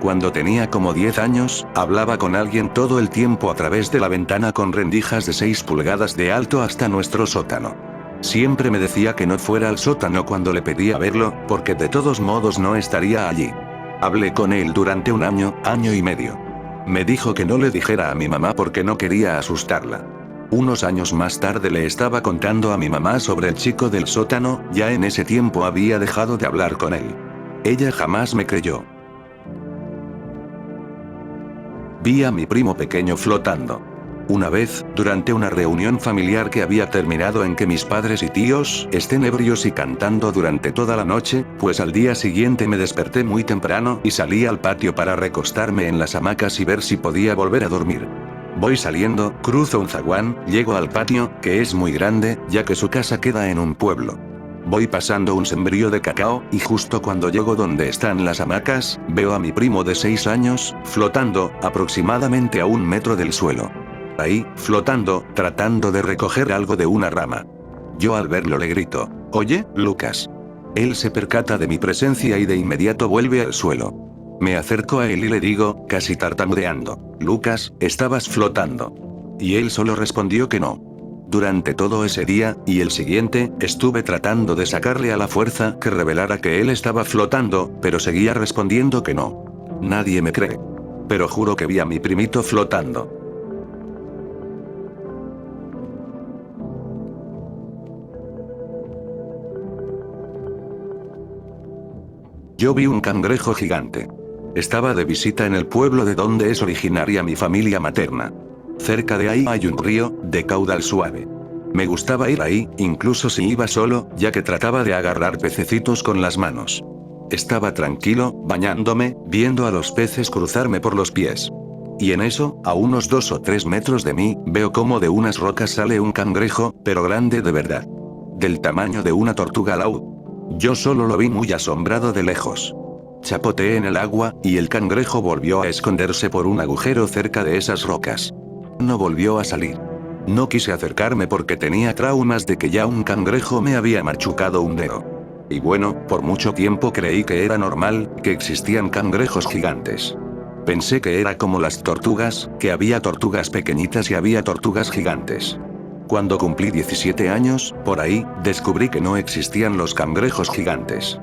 Cuando tenía como 10 años, hablaba con alguien todo el tiempo a través de la ventana con rendijas de 6 pulgadas de alto hasta nuestro sótano. Siempre me decía que no fuera al sótano cuando le pedía verlo, porque de todos modos no estaría allí. Hablé con él durante un año, año y medio. Me dijo que no le dijera a mi mamá porque no quería asustarla. Unos años más tarde le estaba contando a mi mamá sobre el chico del sótano, ya en ese tiempo había dejado de hablar con él. Ella jamás me creyó. Vi a mi primo pequeño flotando. Una vez, durante una reunión familiar que había terminado en que mis padres y tíos estén ebrios y cantando durante toda la noche, pues al día siguiente me desperté muy temprano y salí al patio para recostarme en las hamacas y ver si podía volver a dormir. Voy saliendo, cruzo un zaguán, llego al patio, que es muy grande, ya que su casa queda en un pueblo. Voy pasando un sembrío de cacao, y justo cuando llego donde están las hamacas, veo a mi primo de 6 años, flotando, aproximadamente a 1 metro del suelo. Ahí, flotando, tratando de recoger algo de una rama. Yo al verlo le grito: «Oye, Lucas». Él se percata de mi presencia y de inmediato vuelve al suelo. Me acerco a él y le digo, casi tartamudeando: «Lucas, estabas flotando». Y él solo respondió que no. Durante todo ese día, y el siguiente, estuve tratando de sacarle a la fuerza que revelara que él estaba flotando, pero seguía respondiendo que no. Nadie me cree. Pero juro que vi a mi primito flotando. Yo vi un cangrejo gigante. Estaba de visita en el pueblo de donde es originaria mi familia materna. Cerca de ahí hay un río, de caudal suave. Me gustaba ir ahí, incluso si iba solo, ya que trataba de agarrar pececitos con las manos. Estaba tranquilo, bañándome, viendo a los peces cruzarme por los pies. Y en eso, a unos 2 o 3 metros de mí, veo cómo de unas rocas sale un cangrejo, pero grande de verdad. Del tamaño de una tortuga laúd. Yo solo lo vi muy asombrado de lejos. Chapoteé en el agua, y el cangrejo volvió a esconderse por un agujero cerca de esas rocas. No volvió a salir. No quise acercarme porque tenía traumas de que ya un cangrejo me había machucado un dedo. Y bueno, por mucho tiempo creí que era normal, que existían cangrejos gigantes. Pensé que era como las tortugas, que había tortugas pequeñitas y había tortugas gigantes. Cuando cumplí 17 años, por ahí, descubrí que no existían los cangrejos gigantes.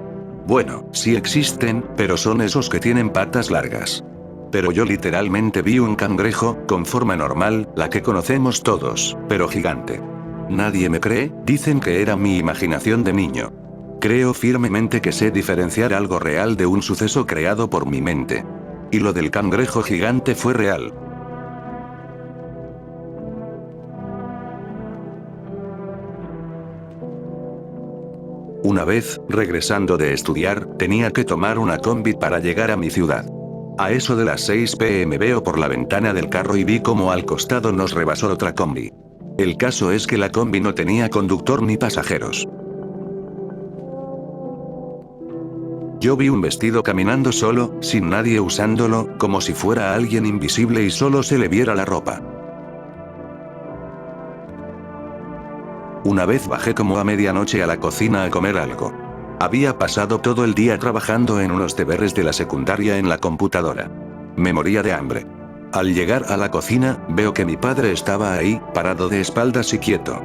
Bueno, sí existen, pero son esos que tienen patas largas. Pero yo literalmente vi un cangrejo, con forma normal, la que conocemos todos, pero gigante. Nadie me cree, dicen que era mi imaginación de niño. Creo firmemente que sé diferenciar algo real de un suceso creado por mi mente. Y lo del cangrejo gigante fue real. Una vez, regresando de estudiar, tenía que tomar una combi para llegar a mi ciudad. A eso de las 6 p.m. veo por la ventana del carro y vi como al costado nos rebasó otra combi. El caso es que la combi no tenía conductor ni pasajeros. Yo vi un vestido caminando solo, sin nadie usándolo, como si fuera alguien invisible y solo se le viera la ropa. Una vez bajé como a medianoche a la cocina a comer algo. Había pasado todo el día trabajando en unos deberes de la secundaria en la computadora. Me moría de hambre. Al llegar a la cocina, veo que mi padre estaba ahí, parado de espaldas y quieto.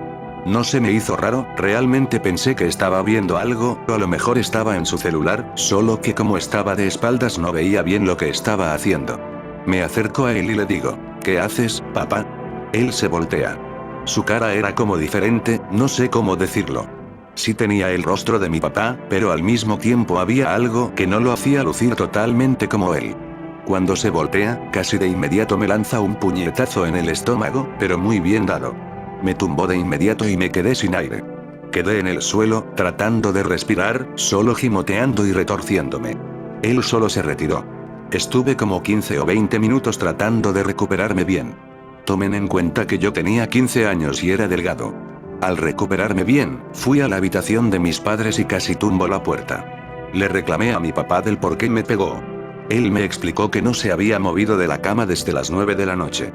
No se me hizo raro, realmente pensé que estaba viendo algo, o a lo mejor estaba en su celular, solo que como estaba de espaldas no veía bien lo que estaba haciendo. Me acerco a él y le digo, ¿qué haces, papá? Él se voltea. Su cara era como diferente, no sé cómo decirlo. Sí tenía el rostro de mi papá, pero al mismo tiempo había algo que no lo hacía lucir totalmente como él. Cuando se voltea, casi de inmediato me lanza un puñetazo en el estómago, pero muy bien dado. Me tumbó de inmediato y me quedé sin aire. Quedé en el suelo, tratando de respirar, solo gimoteando y retorciéndome. Él solo se retiró. Estuve como 15 o 20 minutos tratando de recuperarme bien. Tomen en cuenta que yo tenía 15 años y era delgado. Al recuperarme bien, fui a la habitación de mis padres y casi tumbo la puerta. Le reclamé a mi papá del por qué me pegó. Él me explicó que no se había movido de la cama desde las 9 de la noche.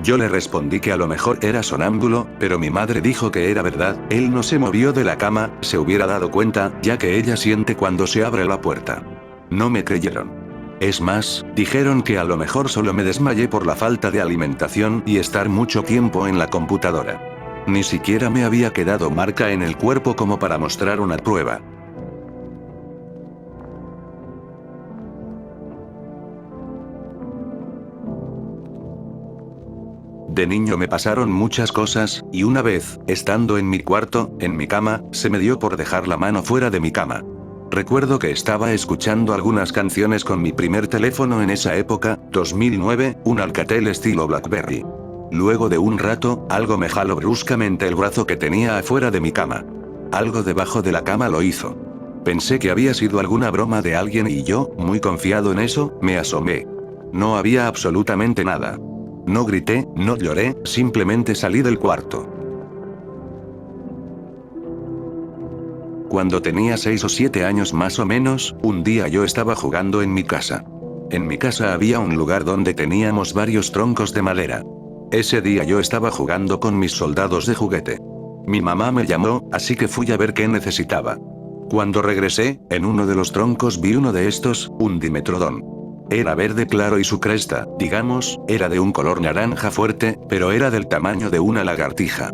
Yo le respondí que a lo mejor era sonámbulo, pero mi madre dijo que era verdad, él no se movió de la cama, se hubiera dado cuenta, ya que ella siente cuando se abre la puerta. No me creyeron. Es más, dijeron que a lo mejor solo me desmayé por la falta de alimentación y estar mucho tiempo en la computadora. Ni siquiera me había quedado marca en el cuerpo como para mostrar una prueba. De niño me pasaron muchas cosas, y una vez, estando en mi cuarto, en mi cama, se me dio por dejar la mano fuera de mi cama. Recuerdo que estaba escuchando algunas canciones con mi primer teléfono en esa época, 2009, un Alcatel estilo BlackBerry. Luego de un rato, algo me jaló bruscamente el brazo que tenía afuera de mi cama. Algo debajo de la cama lo hizo. Pensé que había sido alguna broma de alguien y yo, muy confiado en eso, me asomé. No había absolutamente nada. No grité, no lloré, simplemente salí del cuarto. Cuando tenía 6 o 7 años más o menos, un día yo estaba jugando en mi casa. En mi casa había un lugar donde teníamos varios troncos de madera. Ese día yo estaba jugando con mis soldados de juguete. Mi mamá me llamó, así que fui a ver qué necesitaba. Cuando regresé, en uno de los troncos vi uno de estos, un dimetrodón. Era verde claro y su cresta, digamos, era de un color naranja fuerte, pero era del tamaño de una lagartija.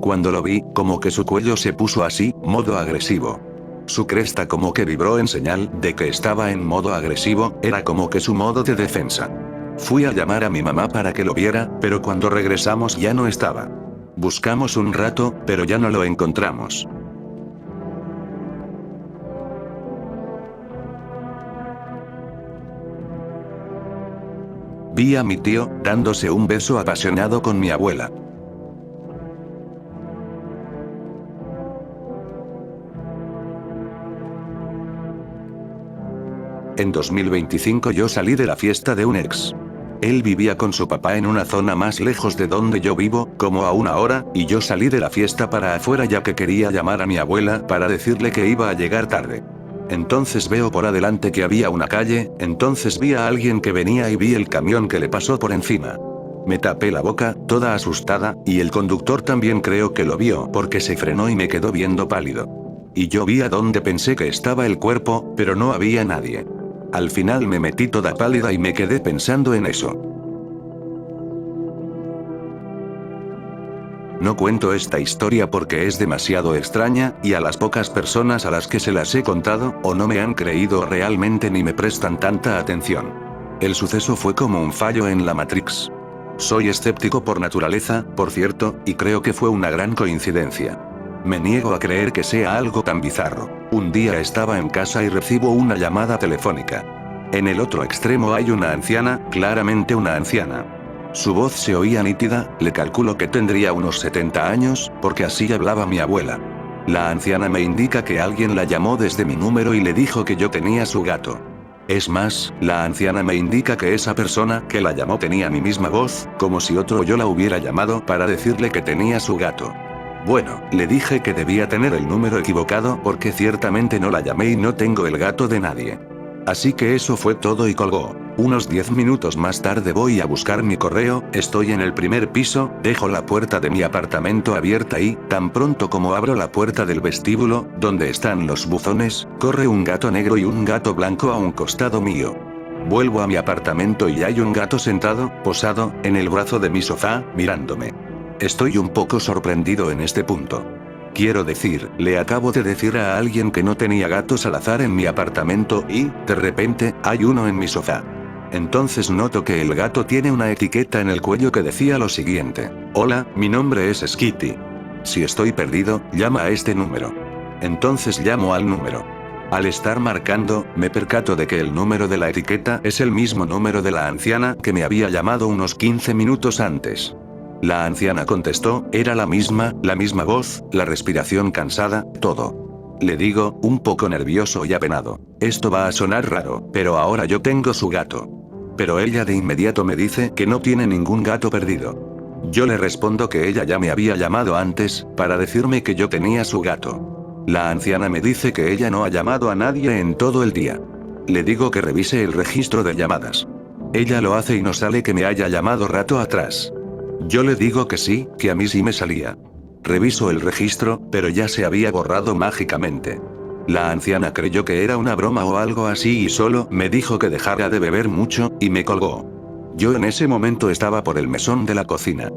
Cuando lo vi, como que su cuello se puso así, modo agresivo. Su cresta como que vibró en señal de que estaba en modo agresivo, era como que su modo de defensa. Fui a llamar a mi mamá para que lo viera, pero cuando regresamos ya no estaba. Buscamos un rato, pero ya no lo encontramos. Vi a mi tío, dándose un beso apasionado con mi abuela. En 2025 yo salí de la fiesta de un ex. Él vivía con su papá en una zona más lejos de donde yo vivo, como a 1 hora, y yo salí de la fiesta para afuera ya que quería llamar a mi abuela para decirle que iba a llegar tarde. Entonces veo por adelante que había una calle, entonces vi a alguien que venía y vi el camión que le pasó por encima. Me tapé la boca, toda asustada, y el conductor también creo que lo vio porque se frenó y me quedó viendo pálido. Y yo vi a donde pensé que estaba el cuerpo, pero no había nadie. Al final me metí toda pálida y me quedé pensando en eso. No cuento esta historia porque es demasiado extraña, y a las pocas personas a las que se las he contado, o no me han creído realmente ni me prestan tanta atención. El suceso fue como un fallo en la Matrix. Soy escéptico por naturaleza, por cierto, y creo que fue una gran coincidencia. Me niego a creer que sea algo tan bizarro. Un día estaba en casa y recibo una llamada telefónica. En el otro extremo hay una anciana, claramente una anciana. Su voz se oía nítida, le calculo que tendría unos 70 años, porque así hablaba mi abuela. La anciana me indica que alguien la llamó desde mi número y le dijo que yo tenía su gato. Es más, la anciana me indica que esa persona que la llamó tenía mi misma voz, como si otro yo la hubiera llamado para decirle que tenía su gato. Bueno, le dije que debía tener el número equivocado porque ciertamente no la llamé y no tengo el gato de nadie. Así que eso fue todo y colgó. Unos 10 minutos más tarde voy a buscar mi correo, estoy en el primer piso, dejo la puerta de mi apartamento abierta y, tan pronto como abro la puerta del vestíbulo, donde están los buzones, corre un gato negro y un gato blanco a un costado mío. Vuelvo a mi apartamento y hay un gato sentado, posado, en el brazo de mi sofá, mirándome. Estoy un poco sorprendido en este punto. Quiero decir, le acabo de decir a alguien que no tenía gatos al azar en mi apartamento y, de repente, hay uno en mi sofá. Entonces noto que el gato tiene una etiqueta en el cuello que decía lo siguiente: hola, mi nombre es Skitty. Si estoy perdido, llama a este número. Entonces llamo al número. Al estar marcando, me percato de que el número de la etiqueta es el mismo número de la anciana que me había llamado unos 15 minutos antes. La anciana contestó, era la misma voz, la respiración cansada, todo. Le digo, un poco nervioso y apenado: esto va a sonar raro, pero ahora yo tengo su gato. Pero ella de inmediato me dice que no tiene ningún gato perdido. Yo le respondo que ella ya me había llamado antes, para decirme que yo tenía su gato. La anciana me dice que ella no ha llamado a nadie en todo el día. Le digo que revise el registro de llamadas. Ella lo hace y no sale que me haya llamado rato atrás. Yo le digo que sí, que a mí sí me salía. Reviso el registro, pero ya se había borrado mágicamente. La anciana creyó que era una broma o algo así y solo me dijo que dejara de beber mucho, y me colgó. Yo en ese momento estaba por el mesón de la cocina.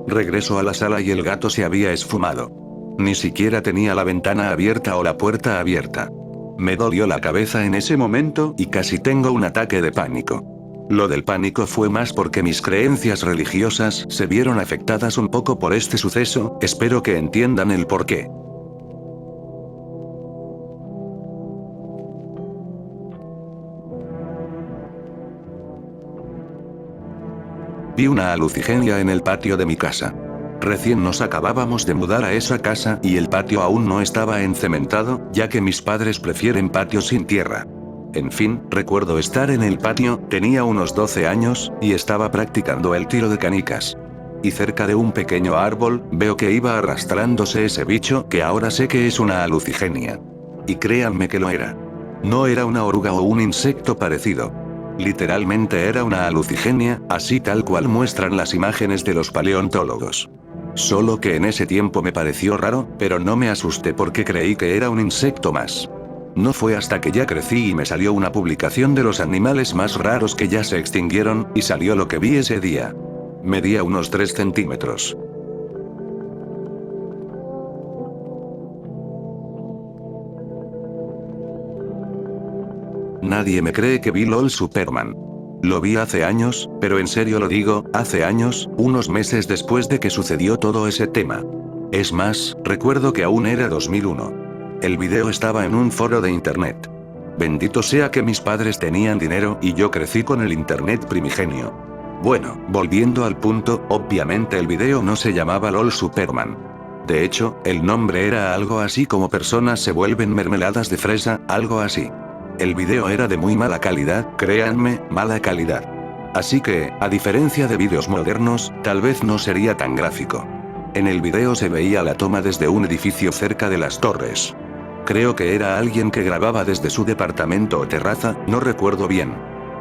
Regreso a la sala y el gato se había esfumado. Ni siquiera tenía la ventana abierta o la puerta abierta. Me dolió la cabeza en ese momento y casi tengo un ataque de pánico. Lo del pánico fue más porque mis creencias religiosas se vieron afectadas un poco por este suceso, espero que entiendan el porqué. Vi una alucigenia en el patio de mi casa. Recién nos acabábamos de mudar a esa casa y el patio aún no estaba encementado, ya que mis padres prefieren patios sin tierra. En fin, recuerdo estar en el patio, tenía unos 12 años, y estaba practicando el tiro de canicas. Y cerca de un pequeño árbol, veo que iba arrastrándose ese bicho que ahora sé que es una alucigenia. Y créanme que lo era. No era una oruga o un insecto parecido. Literalmente era una alucigenia, así tal cual muestran las imágenes de los paleontólogos. Solo que en ese tiempo me pareció raro, pero no me asusté porque creí que era un insecto más. No fue hasta que ya crecí y me salió una publicación de los animales más raros que ya se extinguieron, y salió lo que vi ese día. Medía unos 3 centímetros. Nadie me cree que vi LOL Superman. Lo vi hace años, pero en serio lo digo, hace años, unos meses después de que sucedió todo ese tema. Es más, recuerdo que aún era 2001. El video estaba en un foro de internet. Bendito sea que mis padres tenían dinero y yo crecí con el internet primigenio. Bueno, volviendo al punto, obviamente el video no se llamaba LOL Superman. De hecho, el nombre era algo así como personas se vuelven mermeladas de fresa, algo así. El video era de muy mala calidad, créanme, mala calidad. Así que, a diferencia de vídeos modernos, tal vez no sería tan gráfico. En el video se veía la toma desde un edificio cerca de las torres. Creo que era alguien que grababa desde su departamento o terraza, no recuerdo bien.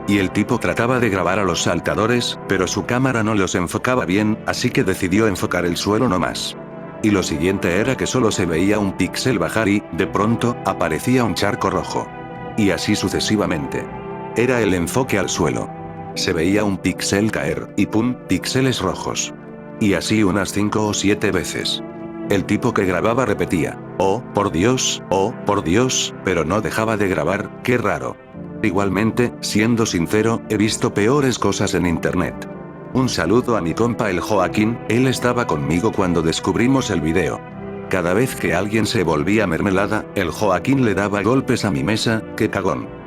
Y el tipo trataba de grabar a los saltadores, pero su cámara no los enfocaba bien, así que decidió enfocar el suelo nomás. Y lo siguiente era que solo se veía un píxel bajar y, de pronto, aparecía un charco rojo. Y así sucesivamente. Era el enfoque al suelo. Se veía un píxel caer, y ¡pum!, píxeles rojos. Y así unas 5 o 7 veces. El tipo que grababa repetía, oh, por Dios, pero no dejaba de grabar, qué raro. Igualmente, siendo sincero, he visto peores cosas en internet. Un saludo a mi compa el Joaquín, él estaba conmigo cuando descubrimos el video. Cada vez que alguien se volvía mermelada, el Joaquín le daba golpes a mi mesa, qué cagón.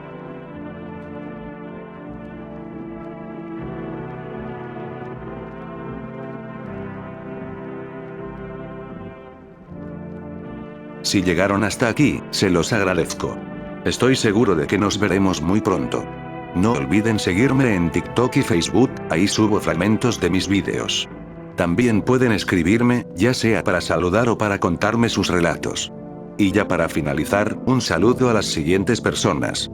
Si llegaron hasta aquí, se los agradezco. Estoy seguro de que nos veremos muy pronto. No olviden seguirme en TikTok y Facebook, ahí subo fragmentos de mis vídeos. También pueden escribirme, ya sea para saludar o para contarme sus relatos. Y ya para finalizar, un saludo a las siguientes personas.